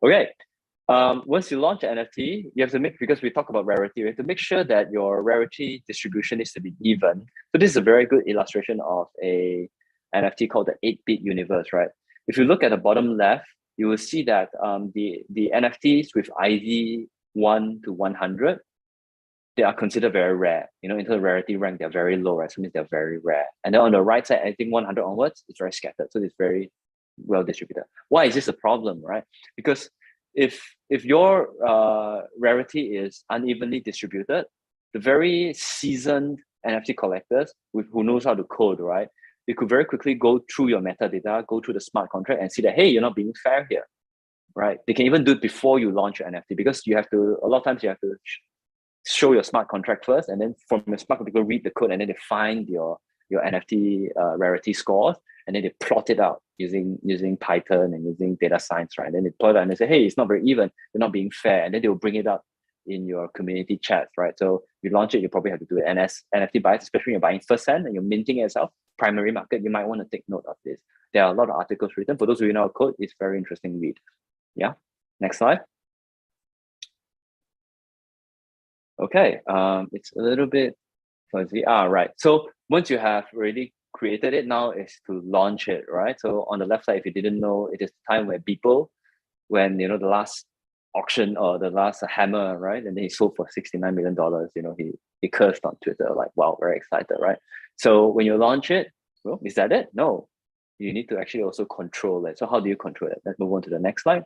Okay. Once you launch an NFT, you have to because we talk about rarity, you have to make sure that your rarity distribution needs to be even. So this is a very good illustration of a NFT called the 8-bit universe, right? If you look at the bottom left, you will see that the NFTs with ID 1 to 100, they are considered very rare. In terms of rarity rank, they're very low, right? So it means they're very rare. And then on the right side, I think 100 onwards, it's very scattered. So it's very well distributed. Why is this a problem, right? Because if your rarity is unevenly distributed, the very seasoned NFT collectors who knows how to code, right? They could very quickly go through your metadata, go through the smart contract and see that, hey, you're not being fair here, right? They can even do it before you launch your NFT because a lot of times you have to show your smart contract first, and then from your smart contract, read the code, and then they find your NFT rarity scores, and then they plot it out using Python and using data science, right? And then they plot it out and they say, hey, it's not very even, you're not being fair. And then they will bring it up in your community chats, right? So you launch it, you probably have to do it. And as NFT buyers, especially when you're buying firsthand and you're minting it yourself, primary market, you might want to take note of this. There are a lot of articles written. For those of you who know code, it's very interesting read. Yeah, next slide. Okay, it's a little bit fuzzy. Right. So once you have already created it, now is to launch it, right? So on the left side, if you didn't know, it is the time where people, when the last auction or the last hammer, right? And then he sold for $69 million. He cursed on Twitter, like, wow, very excited, right? So when you launch it, well, is that it? No, you need to actually also control it. So how do you control it? Let's move on to the next slide.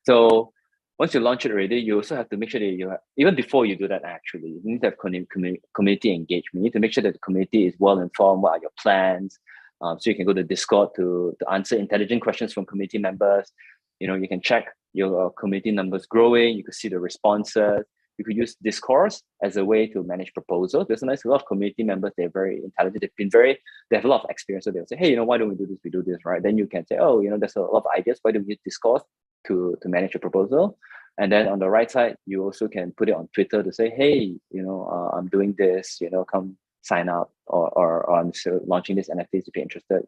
So once you launch it already, you also have to make sure that you have, even before you do that, actually, you need to have community engagement. You need to make sure that the community is well informed. What are your plans? So you can go to Discord to answer intelligent questions from community members. You can check your community numbers growing. You could see the responses. You could use Discourse as a way to manage proposals. There's a lot of community members. They're very intelligent. They have a lot of experience. So they'll say, hey, why don't we do this? We do this, right? Then you can say, oh, there's a lot of ideas. Why don't we use Discourse to manage a proposal? And then on the right side, you also can put it on Twitter to say, hey, I'm doing this, come sign up, or I'm launching this NFTs if you're interested.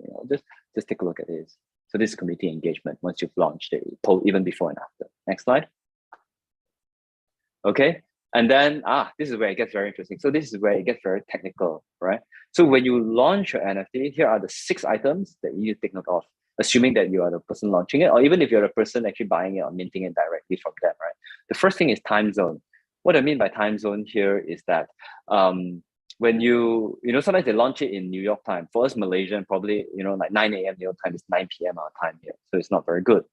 Just take a look at this. So this is community engagement once you've launched it, even before and after. Next slide. Okay, and then this is where it gets very interesting. So this is where it gets very technical, right? So when you launch your NFT, here are the 6 items that you need to take note of, assuming that you are the person launching it, or even if you're the person actually buying it or minting it directly from them, right? The first thing is time zone. What I mean by time zone here is that when sometimes they launch it in New York time. For us Malaysian, probably, like 9 a.m. New York time is 9 p.m. our time here. So it's not very good,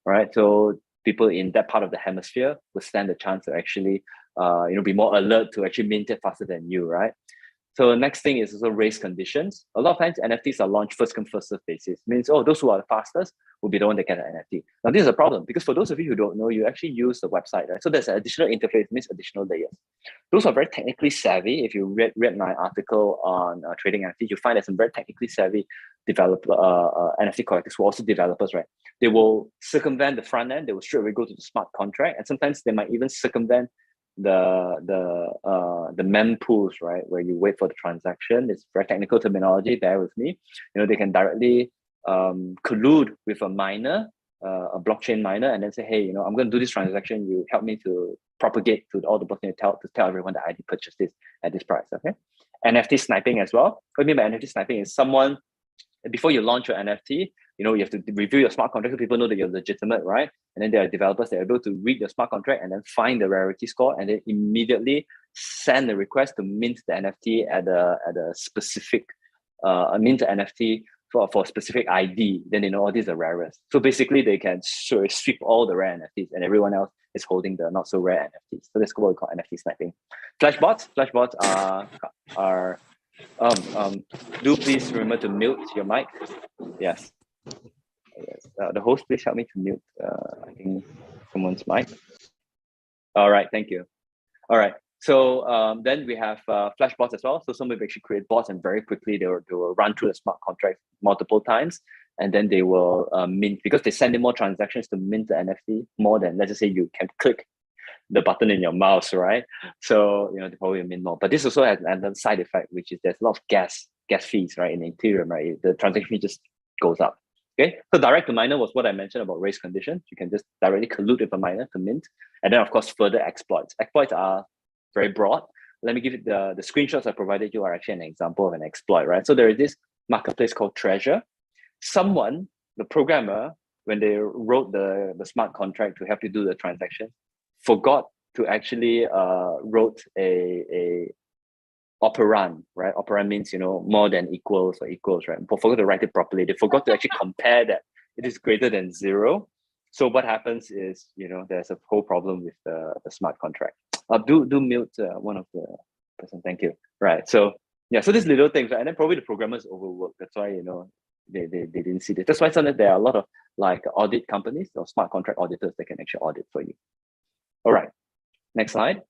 right? So people in that part of the hemisphere will stand a chance to actually, be more alert to actually mint it faster than you, right? So the next thing is also race conditions. A lot of times NFTs are launched first come first serve basis. Means, those who are the fastest will be the one that get an NFT. Now this is a problem because for those of you who don't know, you actually use the website, right? So there's an additional interface, means additional layers. Those are very technically savvy. If you read my article on trading NFTs, you find there's some very technically savvy developer, NFT collectors who are also developers, right? They will circumvent the front end. They will straight away go to the smart contract, and sometimes they might even circumvent the mempools, right, where you wait for the transaction. It's very technical terminology, bear with me. They can directly collude with a miner, a blockchain miner, and then say, hey, I'm going to do this transaction, you help me to propagate to all the blockchain to tell everyone that I did purchase this at this price. Okay. NFT sniping as well. What I mean by NFT sniping is someone, before you launch your NFT, you have to review your smart contract so people know that you're legitimate, right? And then there are developers that are able to read the smart contract and then find the rarity score and then immediately send a request to mint the NFT at a specific mint the NFT for a specific ID. Then they know these are rarest. So basically they can sweep all the rare NFTs and everyone else is holding the not so rare NFTs. So that's what we call NFT sniping. Flashbots are do please remember to mute your mic. Yes. The host, please help me to mute, I think, someone's mic. All right, thank you. All right, so then we have flash bots as well. So somebody actually create bots and very quickly they will run through the smart contract multiple times, and then they will mint, because they send in more transactions to mint the NFT more than, let's just say, you can click the button in your mouse, right? So they probably mint more. But this also has another side effect, which is there's a lot of gas fees, right, in the Ethereum, right? The transaction fee just goes up. Okay, so direct to miner was what I mentioned about race conditions. You can just directly collude with a miner to mint, and then of course further exploits. Exploits are very broad. Let me give it the screenshots I provided you are actually an example of an exploit, right? So there is this marketplace called Treasure. Someone, the programmer, when they wrote the smart contract to help you do the transaction, forgot to actually wrote a operand, right? Operand means, more than equals or equals, right? But forgot to write it properly. They forgot to actually compare that it is greater than 0. So what happens is, there's a whole problem with the smart contract. Do mute one of the person. Thank you. Right. So yeah, so these little things, right? And then probably the programmers overworked. That's why, they didn't see this. That's why sometimes there are a lot of like audit companies or smart contract auditors that can actually audit for you. All right. Next slide.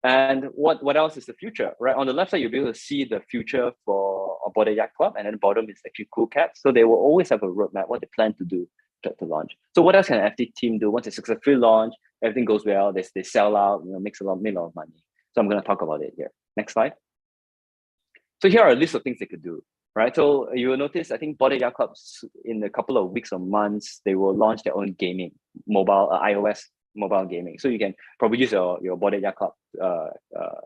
And what else is the future, right? On the left side, you'll be able to see the future for a Bored Yacht Club, and then the bottom is actually Cool Cats. So they will always have a roadmap, what they plan to do to launch. So what else can an FT team do once they successfully launch, everything goes well, they sell out, make a lot of money. So I'm going to talk about it here. Next slide. So here are a list of things they could do, right? So you will notice, I think Bored Yacht Clubs in a couple of weeks or months, they will launch their own gaming, mobile, iOS mobile gaming. So you can probably use your Bored Yacht Club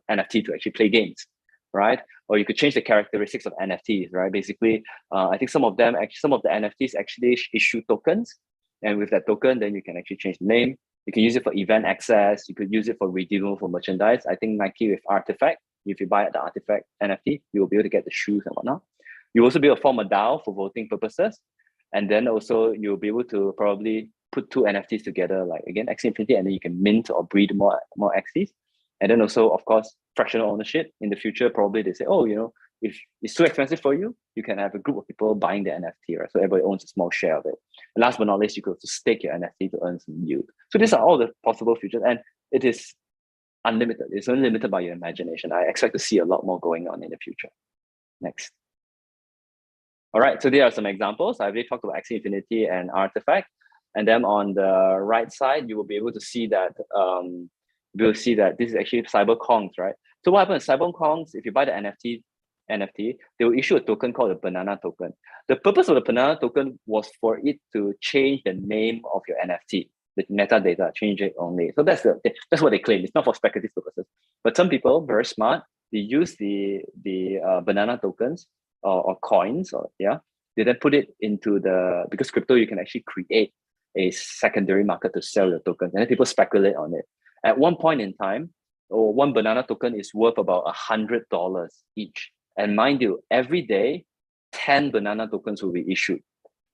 NFT to actually play games, right? Or you could change the characteristics of NFTs, right? Basically, I think some of the NFTs actually issue tokens, and with that token, then you can actually change the name. You can use it for event access. You could use it for redeemable for merchandise. I think Nike with Artifact, if you buy the Artifact NFT, you will be able to get the shoes and whatnot. You also be able to form a DAO for voting purposes, and then also you'll be able to probably put two NFTs together, like again, Axie Infinity, and then you can mint or breed more Axies. And then also, of course, fractional ownership. In the future, probably they say, oh, if it's too expensive for you, you can have a group of people buying the NFT, right? So everybody owns a small share of it. And last but not least, you could also stake your NFT to earn some yield. So these are all the possible futures, and it is unlimited. It's only limited by your imagination. I expect to see a lot more going on in the future. Next. All right, so there are some examples. I've already talked about Axie Infinity and Artifact. And then on the right side, you will be able to see that we'll see that this is actually CyberKongz, right? So what happens in CyberKongz, if you buy the NFT, they will issue a token called the banana token. The purpose of the banana token was for it to change the name of your NFT, the metadata, change it only. So that's what they claim. It's not for speculative purposes. But some people, very smart, they use the banana tokens or coins, they then put it into because crypto, you can actually create a secondary market to sell your tokens, and then people speculate on it. At one point in time, one banana token is worth about $100 each. And mind you, every day, 10 banana tokens will be issued,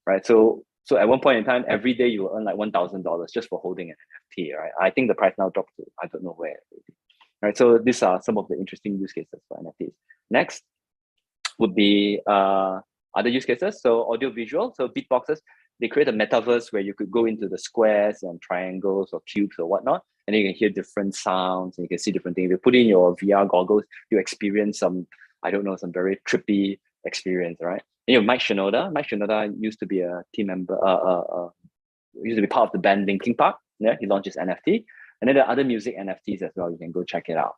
right? So at one point in time, every day you will earn like $1,000 just for holding an NFT, right? I think the price now dropped to, I don't know where, right? So these are some of the interesting use cases for NFTs. Next would be other use cases. So audiovisual, so beatboxes, they create a metaverse where you could go into the squares and triangles or cubes or whatnot, and then you can hear different sounds and you can see different things. If you put in your VR goggles, you experience some very trippy experience, right? And you have Mike Shinoda. Mike Shinoda used to be a team member, used to be part of the band Linkin Park. Yeah, he launched his NFT. And then there are other music NFTs as well. You can go check it out.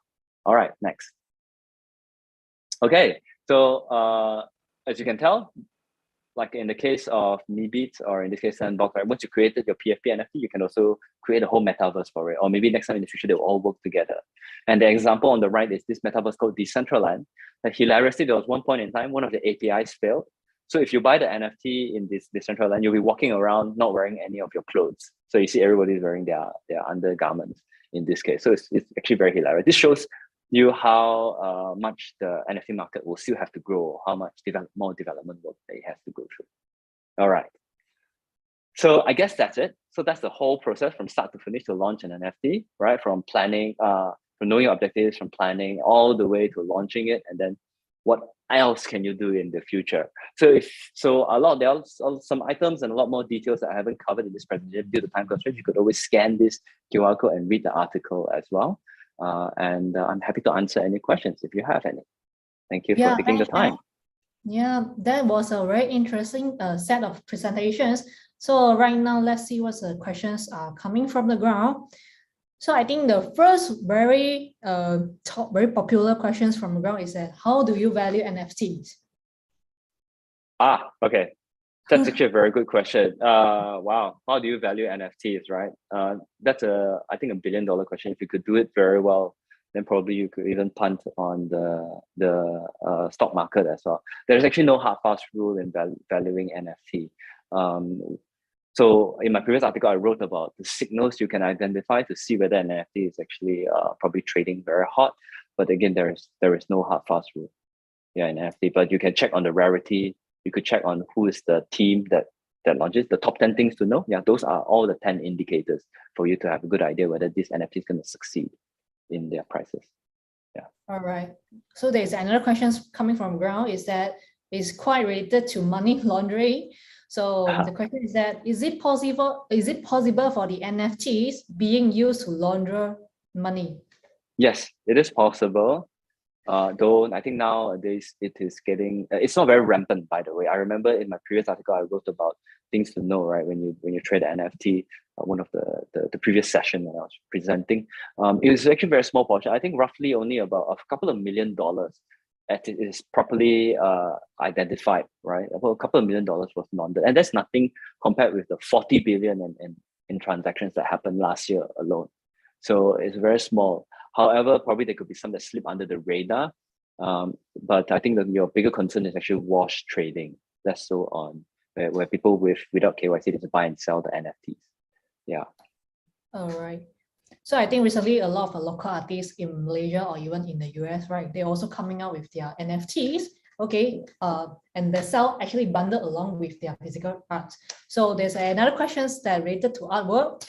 All right, next. Okay, so as you can tell, like in the case of MeBeats or in this case Sandbox, right? Once you created your PFP NFT, you can also create a whole metaverse for it. Or maybe next time in the future, they'll all work together. And the example on the right is this metaverse called Decentraland. And hilariously, there was one point in time, one of the APIs failed. So if you buy the NFT in this Decentraland, you'll be walking around not wearing any of your clothes. So you see everybody's wearing their undergarments in this case. So it's actually very hilarious. This shows you how much the NFT market will still have to grow, how much more development work they have to go through. All right. So I guess that's it. So that's the whole process from start to finish to launch an NFT, right? From planning, from knowing your objectives, from planning all the way to launching it, and then what else can you do in the future? There are some items and a lot more details that I haven't covered in this presentation due to time constraints. You could always scan this QR code and read the article as well. And I'm happy to answer any questions if you have any. Thank you for taking the time. Yeah, that was a very interesting set of presentations. So right now, let's see what the questions are coming from the ground. So I think the first very popular questions from the ground is that how do you value NFTs? Okay. That's actually a very good question. Wow, how do you value NFTs, right? That's I think $1 billion question. If you could do it very well, then probably you could even punt on the stock market as well. There's actually no hard fast rule in valuing NFT. So in my previous article, I wrote about the signals you can identify to see whether an NFT is actually probably trading very hot. But again, there is no hard fast rule, in NFT. But you can check on the rarity. You could check on who is the team that launches, the top 10 things to know. Yeah, those are all the 10 indicators for you to have a good idea whether this NFT is going to succeed in their prices. Yeah. All right. So there's another question coming from ground is that it's quite related to money laundering. So the question is that is it possible for the NFTs being used to launder money? Yes, it is possible. Though I think nowadays it is getting, it's not very rampant, by the way. I remember in my previous article, I wrote about things to know, right? When you trade an NFT, one of the previous session when I was presenting, it was actually a very small portion. I think roughly only about a couple of $1 million that it is properly identified, right? About a couple of $1 million was laundered. And that's nothing compared with the 40 billion in transactions that happened last year alone. So it's very small. However, probably there could be some that slip under the radar. But I think that your bigger concern is actually wash trading, less so on where people without KYC just buy and sell the NFTs. Yeah. All right. So I think recently a lot of local artists in Malaysia or even in the US, right? They're also coming out with their NFTs. Okay, and the sell actually bundled along with their physical art. So there's another questions that related to artwork.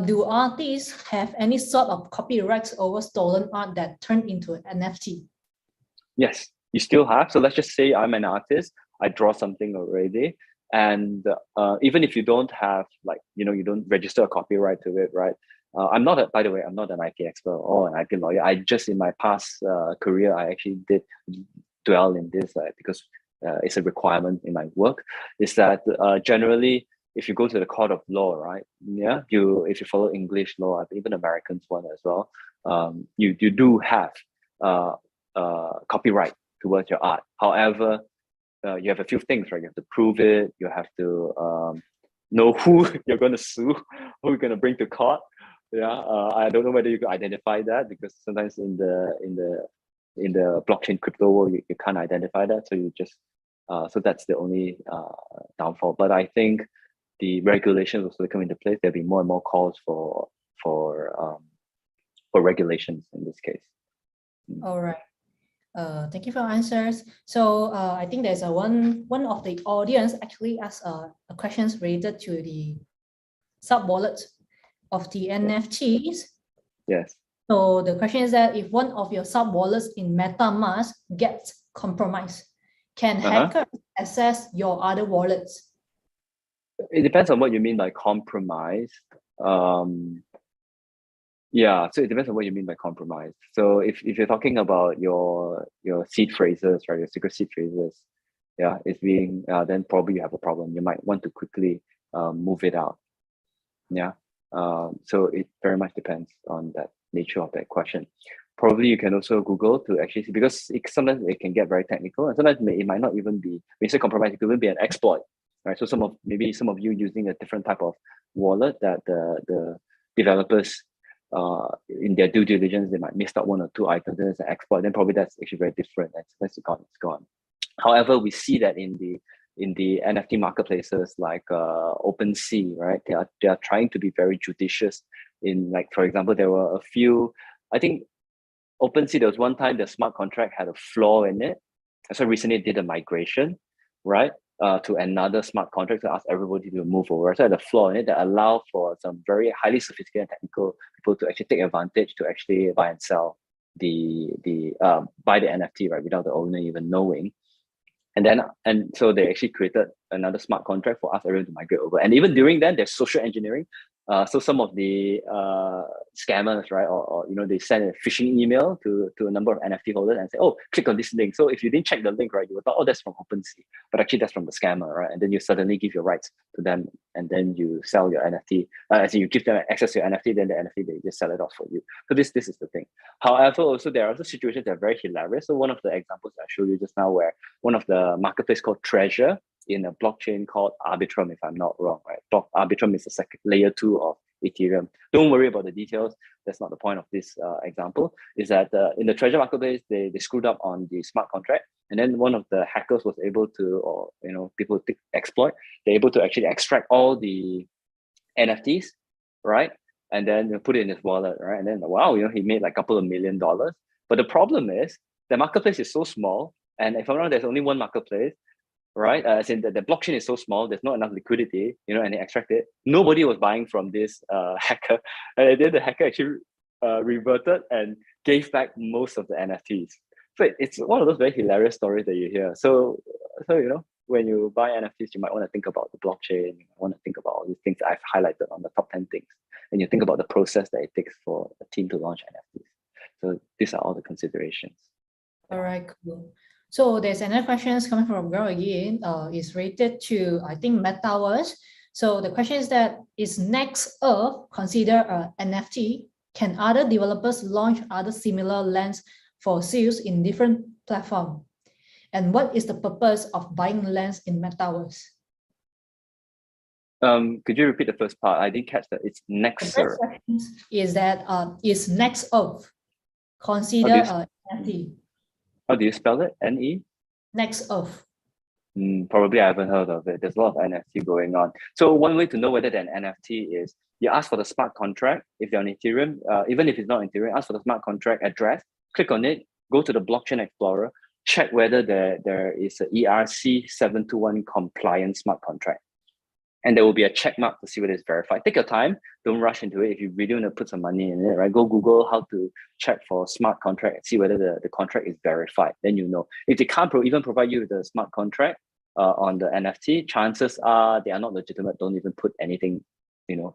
Do artists have any sort of copyrights over stolen art that turned into an NFT? Yes, you still have. So let's just say I'm an artist, I draw something already. And even if you don't have, like, you don't register a copyright to it, right? I'm not, by the way, I'm not an IP expert or an IP lawyer. I just, in my past career, I actually did dwell in this because it's a requirement in my work, is that generally, if you go to the court of law, right? Yeah, if you follow English law, even Americans one as well, you do have copyright towards your art. However, you have a few things, right? You have to prove it. You have to know who you're going to sue, who you're going to bring to court. Yeah, I don't know whether you can identify that, because sometimes in the blockchain crypto world, you can't identify that. So you just so that's the only downfall. But I think the regulations will come into place. There'll be more and more calls for regulations in this case. All right. Thank you for your answers. So I think there's one of the audience actually asked a questions related to the sub wallet of the NFTs. Yes. So the question is that if one of your sub wallets in MetaMask gets compromised, can hackers access your other wallets? It depends on what you mean by compromised. Yeah, so it depends on what you mean by compromise. So if you're talking about your seed phrases, right, your secret seed phrases, yeah, it's being then probably you have a problem. You might want to quickly move it out. Yeah. So it very much depends on that nature of that question. Probably you can also Google to actually see, because sometimes it can get very technical, and sometimes it might not even be, when you say compromise, it could even be an exploit, right? So maybe some of you using a different type of wallet that the developers in their due diligence, they might miss out one or two items, and it's an exploit, then probably that's actually very different. That's gone, it's gone. However, we see that in the NFT marketplaces like OpenSea, right? They are trying to be very judicious in, like, for example, there were a few, I think OpenSea, there was one time the smart contract had a flaw in it. So recently did a migration, right? To another smart contract to ask everybody to move over. So had a flaw in it that allowed for some very highly sophisticated technical people to actually take advantage to actually buy and sell buy the NFT, right, without the owner even knowing. And so they actually created another smart contract for us everyone to migrate over. And even during that, there's social engineering. So some of the scammers, right, or they send a phishing email to a number of NFT holders and say, oh, click on this link. So if you didn't check the link, right, you would thought, oh, that's from OpenSea, but actually that's from the scammer, right? And then you suddenly give your rights to them, and then you sell your NFT. As in you give them access to your NFT, then the NFT they just sell it off for you. So this is the thing. However, also there are also situations that are very hilarious. So one of the examples I showed you just now, where one of the marketplace called Treasure in a blockchain called Arbitrum, if I'm not wrong, right? Arbitrum is the second layer 2 of Ethereum. Don't worry about the details. That's not the point of this example. Is that in the Treasure marketplace, they screwed up on the smart contract, and then one of the hackers was able to, or people exploit, they're able to actually extract all the NFTs, right? And then put it in his wallet, right? And then wow, he made like a couple of $1 million. But the problem is the marketplace is so small, and if I'm wrong, there's only one marketplace, right? As in the blockchain is so small, there's not enough liquidity, and they extract it. Nobody was buying from this hacker, and then the hacker actually reverted and gave back most of the NFTs. So it's one of those very hilarious stories that you hear. So when you buy NFTs, you might want to think about the blockchain. You want to think about all these things I've highlighted on the top 10 things, and you think about the process that it takes for a team to launch NFTs. So these are all the considerations. All right, cool. So there's another question coming from Girl again. Is related to, I think, metaverse. So the question is that, is Next Earth considered an NFT? Can other developers launch other similar lands for sales in different platforms? And what is the purpose of buying lands in metaverse? Could you repeat the first part? I didn't catch that. It's Next Earth. Is that is Next Earth considered an NFT? How do you spell it? NE? Next Earth. Probably I haven't heard of it. There's a lot of NFT going on. So one way to know whether they're an NFT is you ask for the smart contract. If they're on Ethereum, even if it's not Ethereum, ask for the smart contract address, click on it, go to the blockchain explorer, check whether there is a ERC 721 compliant smart contract. And there will be a check mark to see whether it's verified. Take your time, don't rush into it. If you really want to put some money in it, right? Go Google how to check for smart contract and see whether the contract is verified. Then you know. If they can't even provide you with a smart contract on the NFT, chances are they are not legitimate. Don't even put anything,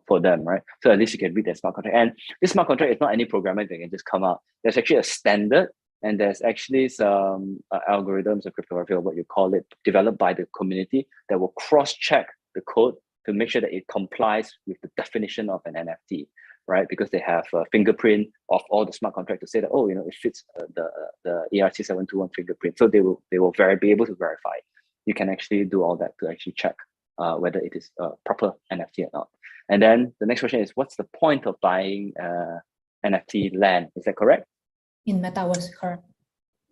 for them, right? So at least you can read their smart contract. And this smart contract is not any programmer that can just come out. There's actually a standard, and there's actually some algorithms or cryptography, or what you call it, developed by the community that will cross-check the code to make sure that it complies with the definition of an NFT, right? Because they have a fingerprint of all the smart contract to say that, it fits the ERC 721 fingerprint. So they will be able to verify. You can actually do all that to actually check whether it is a proper NFT or not. And then the next question is, what's the point of buying NFT land? Is that correct? In metaverse, correct.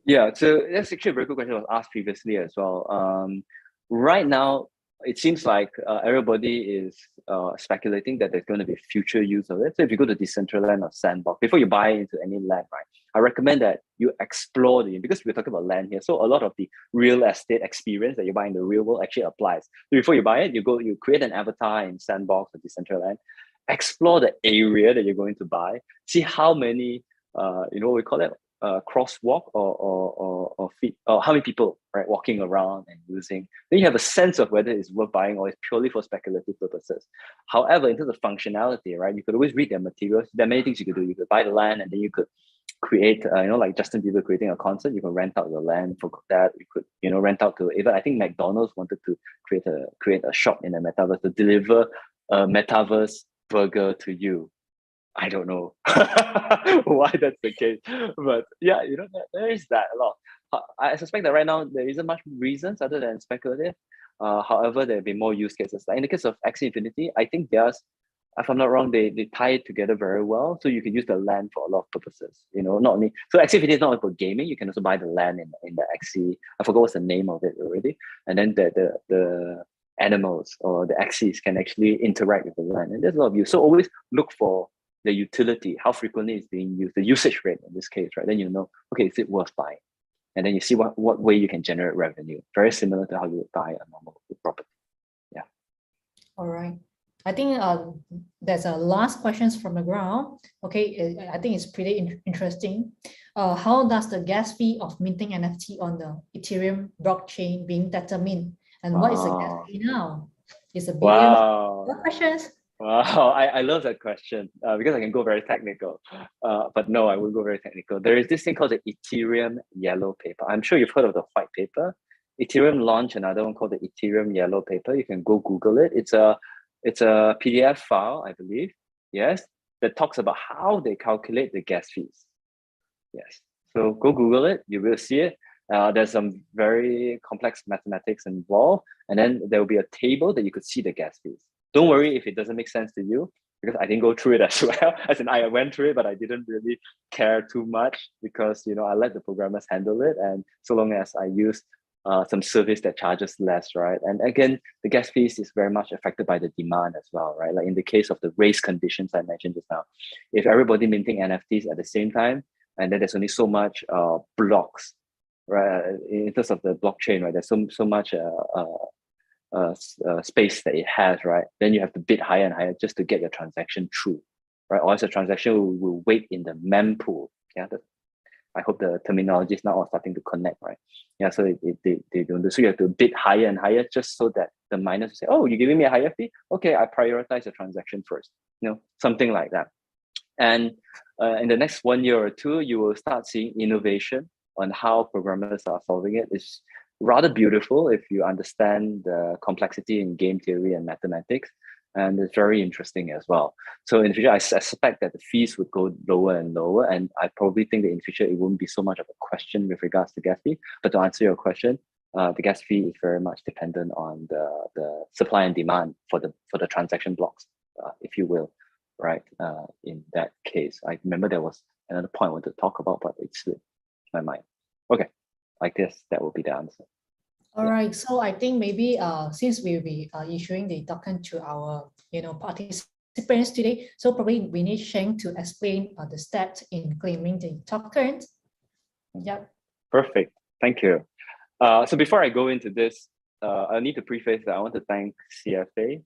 Yeah, so that's actually a very good question. I was asked previously as well. Right now, it seems like everybody is speculating that there's going to be future use of it. So if you go to Decentraland or Sandbox, before you buy into any land, right, I recommend that you explore because we're talking about land here. So a lot of the real estate experience that you buy in the real world actually applies. So before you buy it, you create an avatar in Sandbox or Decentraland, explore the area that you're going to buy, see how many, what we call it, crosswalk or feet, or how many people, right, walking around and using. Then you have a sense of whether it's worth buying or it's purely for speculative purposes. However, in terms of functionality, right, you could always read their materials. There are many things you could do. You could buy the land, and then you could create, like Justin Bieber creating a concert. You can rent out your land for that. You could, rent out to even, I think McDonald's wanted to create a shop in a metaverse to deliver a metaverse burger to you. I don't know why that's the case, but yeah, there is that a lot. I suspect that right now there isn't much reasons other than speculative. However, there'll be more use cases. Like in the case of Axie Infinity, I think there's, if I'm not wrong, they tie it together very well. So you can use the land for a lot of purposes. Not only so Axie Infinity is not only for gaming. You can also buy the land in the Axie. I forgot what's the name of it already. And then the animals or the Axies can actually interact with the land, and there's a lot of use. So always look for the utility, how frequently it's being used, the usage rate in this case, right? Then you know, okay, is it worth buying? And then you see what way you can generate revenue. Very similar to how you would buy a normal property. Yeah. All right. I think there's a last questions from the ground. Okay, I think it's pretty interesting. How does the gas fee of minting NFT on the Ethereum blockchain being determined? And what is the gas fee now? It's a billion. What questions? Wow, I love that question because I can go very technical, but no, I won't go very technical. There is this thing called the Ethereum yellow paper. I'm sure you've heard of the white paper. Ethereum launched another one called the Ethereum yellow paper. You can go Google it. It's a PDF file, I believe. Yes, that talks about how they calculate the gas fees. Yes, so go Google it. You will see it. There's some very complex mathematics involved, and then there will be a table that you could see the gas fees. Don't worry if it doesn't make sense to you, because I didn't go through it as well. As in, I went through it, but I didn't really care too much because, I let the programmers handle it. And so long as I use some service that charges less, right? And again, the gas fees is very much affected by the demand as well, right? Like in the case of the race conditions I mentioned just now, if everybody minting NFTs at the same time, and then there's only so much blocks, right? In terms of the blockchain, right? There's so much space that it has, right? Then you have to bid higher and higher just to get your transaction through, right? Or else the transaction will wait in the mempool. Yeah, I hope the terminology is now all starting to connect, right? Yeah, so they don't do. So you have to bid higher and higher just so that the miners will say, oh, you're giving me a higher fee? Okay, I prioritize the transaction first. Something like that. And in the next 1 year or two, you will start seeing innovation on how programmers are solving it. It's rather beautiful if you understand the complexity in game theory and mathematics, and it's very interesting as well. So in the future, I suspect that the fees would go lower and lower, and I probably think that in the future it won't be so much of a question with regards to gas fee. But to answer your question, the gas fee is very much dependent on the supply and demand for the transaction blocks, if you will, right? In that case, I remember there was another point I wanted to talk about, but it slipped my mind. Okay, I guess that will be the answer. All right, so I think maybe since we'll be issuing the token to our participants today, so probably we need Sheng to explain the steps in claiming the tokens. Yep. Perfect. Thank you. So before I go into this, I need to preface that I want to thank CFA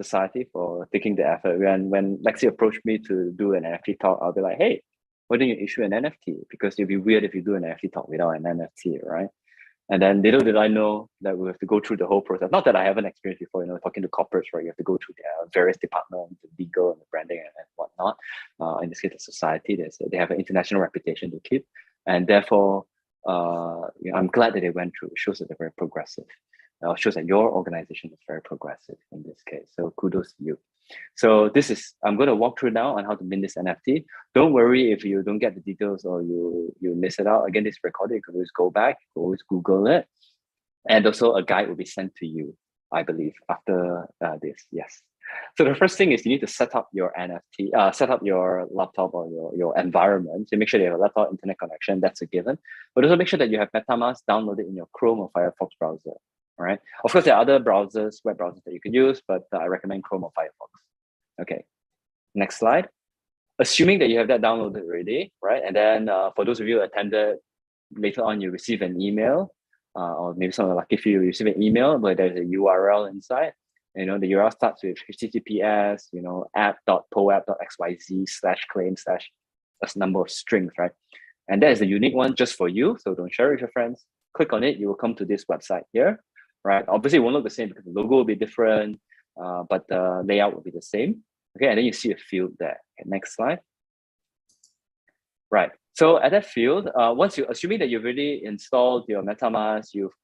Society for taking the effort. When Lexi approached me to do an NFT talk, I'll be like, hey, why don't you issue an NFT? Because it'd be weird if you do an NFT talk without an NFT, right? And then little did I know that we have to go through the whole process. Not that I haven't experienced before, talking to corporates, right? You have to go through their various departments, the legal and the branding and whatnot. In this case, the society, they have an international reputation to keep. And therefore, I'm glad that they went through. It shows that they're very progressive. It shows that your organization is very progressive in this case. So kudos to you. So I'm going to walk through now on how to mint this NFT. Don't worry if you don't get the details or you miss it out. Again, this recording, you can always go back, always Google it. And also a guide will be sent to you, I believe, after this, yes. So the first thing is you need to set up your NFT, set up your laptop or your environment. So make sure you have a laptop internet connection, that's a given. But also make sure that you have MetaMask downloaded in your Chrome or Firefox browser. All right. Of course, there are other browsers, web browsers that you can use, but I recommend Chrome or Firefox. Okay. Next slide. Assuming that you have that downloaded already, right? And then for those of you who attended, later on you receive an email, or maybe some of the lucky few, you receive an email where there's a URL inside. The URL starts with HTTPS, app.poapp.xyz/claim/ a number of strings, right? And that is a unique one just for you. So don't share it with your friends. Click on it, you will come to this website here, right? Obviously, it won't look the same because the logo will be different, but the layout will be the same. Okay, and then you see a field there. Okay, next slide. Right. So at that field, assuming that you've already installed your MetaMask, you've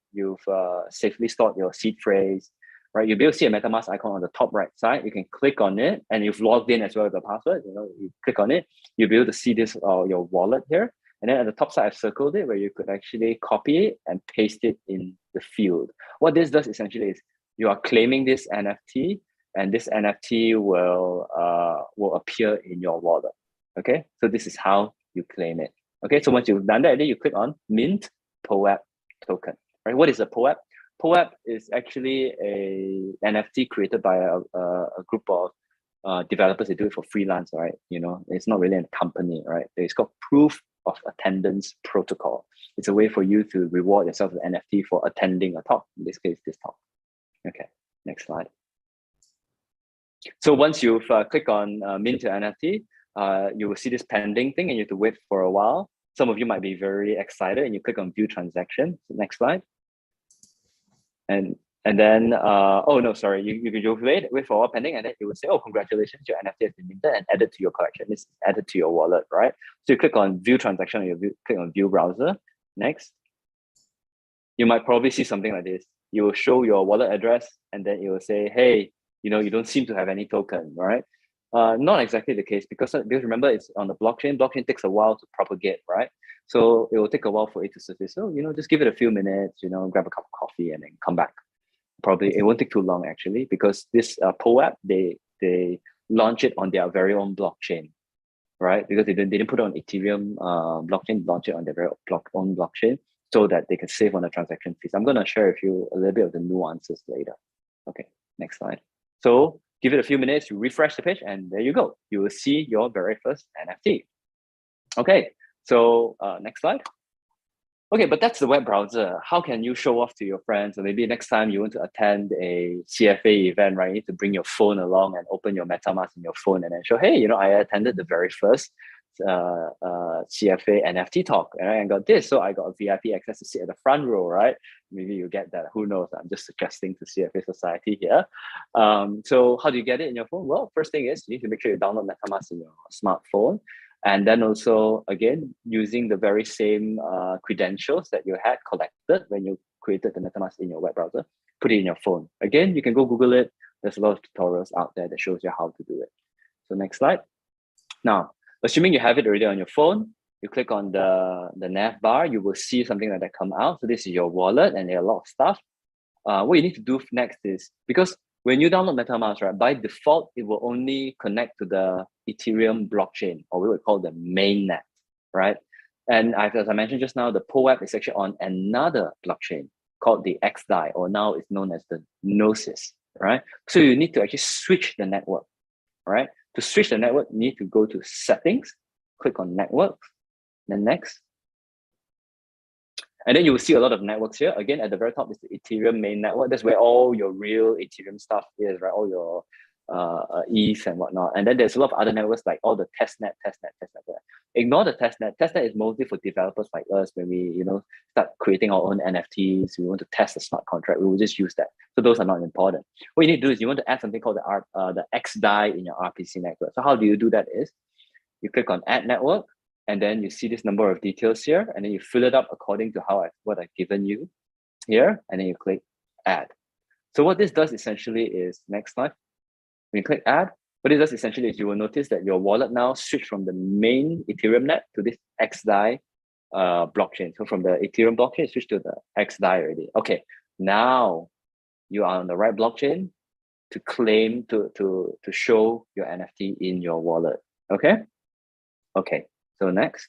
safely stored your seed phrase, right? You'll be able to see a MetaMask icon on the top right side. You can click on it, and you've logged in as well with the password. You click on it, you'll be able to see this your wallet here. And then at the top side, I've circled it where you could actually copy it and paste it in the field. What this does essentially is you are claiming this NFT, and this NFT will appear in your wallet. Okay, so this is how you claim it. Okay, so once you've done that, then you click on Mint POAP token. Right, what is a POAP? POAP is actually a NFT created by a group of developers. They do it for freelance, right? It's not really a company, right? It's called Proof of Attendance Protocol. It's a way for you to reward yourself with NFT for attending a talk. In this case, this talk. Okay, next slide. So once you've clicked on Mint your NFT, you will see this pending thing, and you have to wait for a while. Some of you might be very excited, and you click on View Transaction. So next slide. And then, oh no, sorry, you wait for a while pending, and then it will say, oh, congratulations, your NFT has been minted and added to your collection. It's added to your wallet, right? So you click on View Transaction, or you click on View Browser. Next. You might probably see something like this. You will show your wallet address, and then it will say, hey, you don't seem to have any token, right? Not exactly the case because remember, it's on the blockchain. Blockchain takes a while to propagate, right? So it will take a while for it to surface. So, just give it a few minutes, grab a cup of coffee and then come back. Probably it won't take too long actually, because this POAP, they launch it on their very own blockchain, right? Because they didn't put it on Ethereum blockchain, launch it on their very own blockchain so that they can save on the transaction fees. I'm going to share with you a little bit of the nuances later. Okay, next slide. So give it a few minutes, you refresh the page, and there you go. You will see your very first NFT. Okay, so next slide. Okay, but that's the web browser. How can you show off to your friends? Or maybe next time you want to attend a CFA event, right? You need to bring your phone along and open your MetaMask in your phone and then show, hey, I attended the very first CFA NFT talk, and I got this. So I got a VIP access to sit at the front row, right? Maybe you get that. Who knows? I'm just suggesting to CFA Society here. So how do you get it in your phone? Well, first thing is you need to make sure you download MetaMask in your smartphone. And then also, again, using the very same credentials that you had collected when you created the MetaMask in your web browser, put it in your phone. Again, you can go Google it. There's a lot of tutorials out there that shows you how to do it. So next slide. Now, assuming you have it already on your phone, you click on the nav bar, you will see something like that come out. So this is your wallet, and there are a lot of stuff. What you need to do next is, because when you download MetaMask, right, by default, it will only connect to the Ethereum blockchain, or we would call the mainnet, right? And as I mentioned just now, the POAP is actually on another blockchain called the XDAI, or now it's known as the Gnosis, right? So you need to actually switch the network, right? To switch the network, you need to go to Settings, click on Networks, then Next. And then you will see a lot of networks here. Again, at the very top is the Ethereum main network. That's where all your real Ethereum stuff is, right? All your ETH and whatnot. And then there's a lot of other networks like all the testnet. Ignore the testnet. Testnet is mostly for developers like us when we, start creating our own NFTs. We want to test a smart contract. We will just use that. So those are not important. What you need to do is you want to add something called the XDAI in your RPC network. So how do you do that is you click on Add Network, and then you see this number of details here, and then you fill it up according to what I've given you here, and then you click Add. So what this does essentially is, next slide, when you click Add, what it does essentially is you will notice that your wallet now switched from the main Ethereum net to this XDAI blockchain. So from the Ethereum blockchain, switch to the XDAI already. Okay, now you are on the right blockchain to claim, to show your NFT in your wallet. Okay? Okay, so next.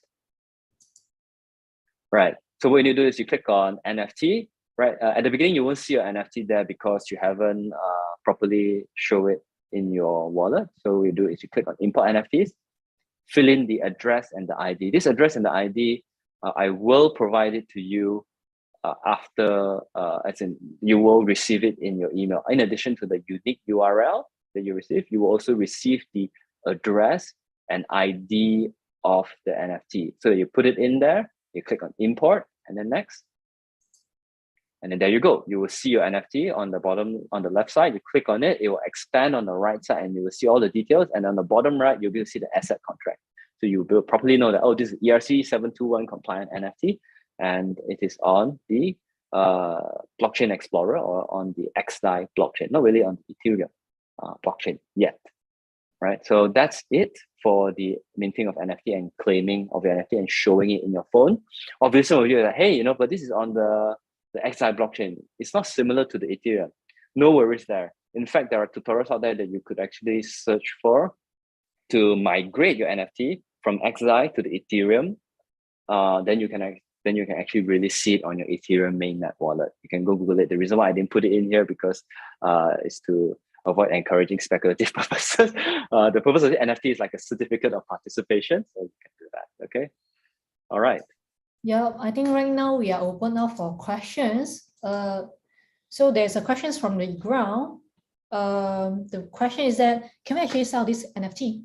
Right, so what you do is you click on NFT, right? At the beginning, you won't see your NFT there because you haven't properly show it in your wallet. So what you do is you click on Import NFTs, fill in the address and the ID. This address and the ID, I will provide it to you after, as in you will receive it in your email. In addition to the unique URL that you receive, you will also receive the address and ID of the NFT. So you put it in there, you click on import, and then next. And then there you go. You will see your NFT on the bottom, on the left side. You click on it, it will expand on the right side, and you will see all the details. And on the bottom right, you'll be able to see the asset contract. So you will properly know that, oh, this is ERC 721 compliant NFT, and it is on the Blockchain Explorer or on the XDAI blockchain, not really on the Ethereum blockchain yet. Right, so that's it for the minting of NFT and claiming of your NFT and showing it in your phone. Obviously, some of you are like, hey, but this is on the XDAI blockchain. It's not similar to the Ethereum. No worries there. In fact, there are tutorials out there that you could actually search for to migrate your NFT from XDAI to the Ethereum. Then you can actually really see it on your Ethereum mainnet wallet. You can go Google it. The reason why I didn't put it in here because is to avoid encouraging speculative purposes. The purpose of the NFT is like a certificate of participation, so you can do that. Okay. All right. Yeah, I think right now we are open now for questions. So there's a questions from the ground. The question is that, can we actually sell this NFT?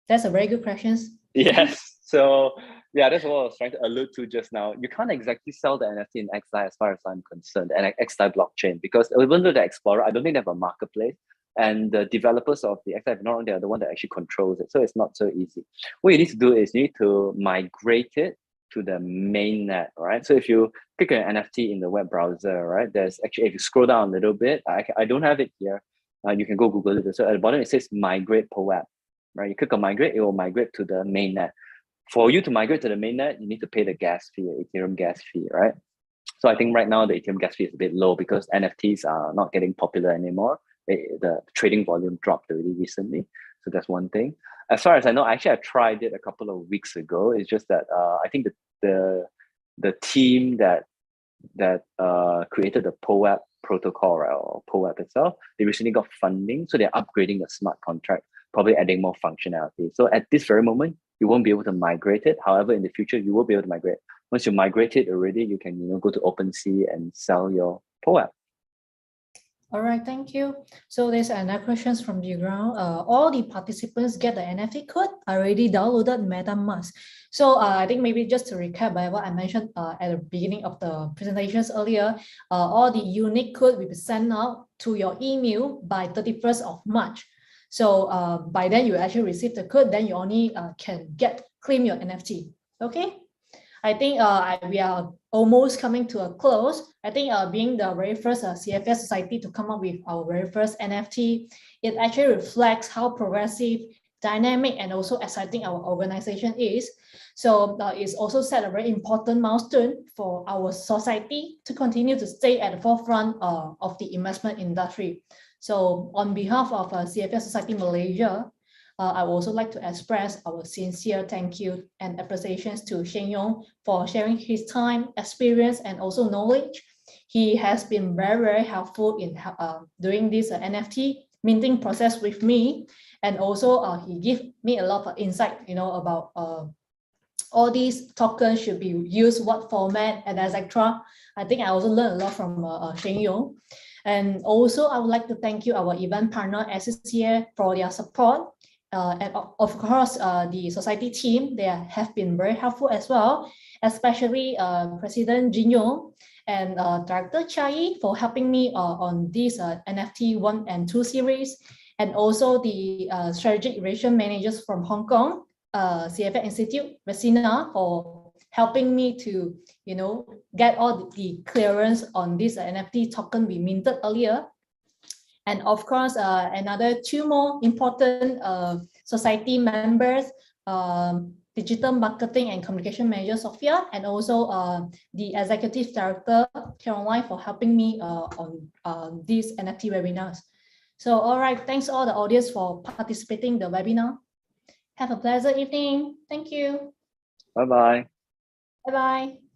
That's a very good question. Yes. So yeah, that's what I was trying to allude to just now. You can't exactly sell the NFT in XDAI as far as I'm concerned, and XDAI blockchain, because even though the Explorer, I don't think they have a marketplace, and the developers of the XDAI, not they are the one that actually controls it. So it's not so easy. What you need to do is you need to migrate it to the mainnet, right? So if you click on an NFT in the web browser, right, there's actually, if you scroll down a little bit, I don't have it here. You can go Google it. So at the bottom, it says migrate POAP, right? You click on migrate, it will migrate to the mainnet. For you to migrate to the mainnet, you need to pay the gas fee, Ethereum gas fee, right? So I think right now the Ethereum gas fee is a bit low because NFTs are not getting popular anymore. The trading volume dropped really recently. So that's one thing. As far as I know, actually I tried it a couple of weeks ago. It's just that I think the team that created the POAP protocol, right, or POAP itself, they recently got funding. So they're upgrading the smart contract, probably adding more functionality. So at this very moment, you won't be able to migrate it. However, in the future, you will be able to migrate. Once you migrate it already, you can go to OpenSea and sell your POAP. All right, thank you. So there's another questions from the ground. All the participants get the NFT code already downloaded MetaMask. So I think maybe just to recap by what I mentioned at the beginning of the presentations earlier, all the unique code will be sent out to your email by 31st of March. So by then you actually receive the code, then you only can claim your NFT. Okay. I think we are almost coming to a close. I think being the very first CFA Society to come up with our very first NFT, it actually reflects how progressive, dynamic, and also exciting our organization is. So it's also set a very important milestone for our society to continue to stay at the forefront of the investment industry. So on behalf of CFA Society Malaysia, I would also like to express our sincere thank you and appreciations to Sheng Yong for sharing his time, experience, and also knowledge. He has been very, very helpful in doing this NFT minting process with me, and also he gave me a lot of insight, about all these tokens should be used, what format, and etc. I think I also learned a lot from Sheng Yong. And also, I would like to thank you, our event partner, SCCA, for their support. And of course, the society team, they have been very helpful as well, especially President Jin Yong and Director Chai for helping me on this NFT 1 and 2 series, and also the strategic relation managers from Hong Kong, CFA Institute, Resina, for helping me to, get all the clearance on this NFT token we minted earlier. And of course, another 2 more important society members, digital marketing and communication manager Sophia, and also the executive director Caroline for helping me on these NFT webinars. So, all right, thanks all the audience for participating in the webinar. Have a pleasant evening. Thank you. Bye-bye. Bye-bye.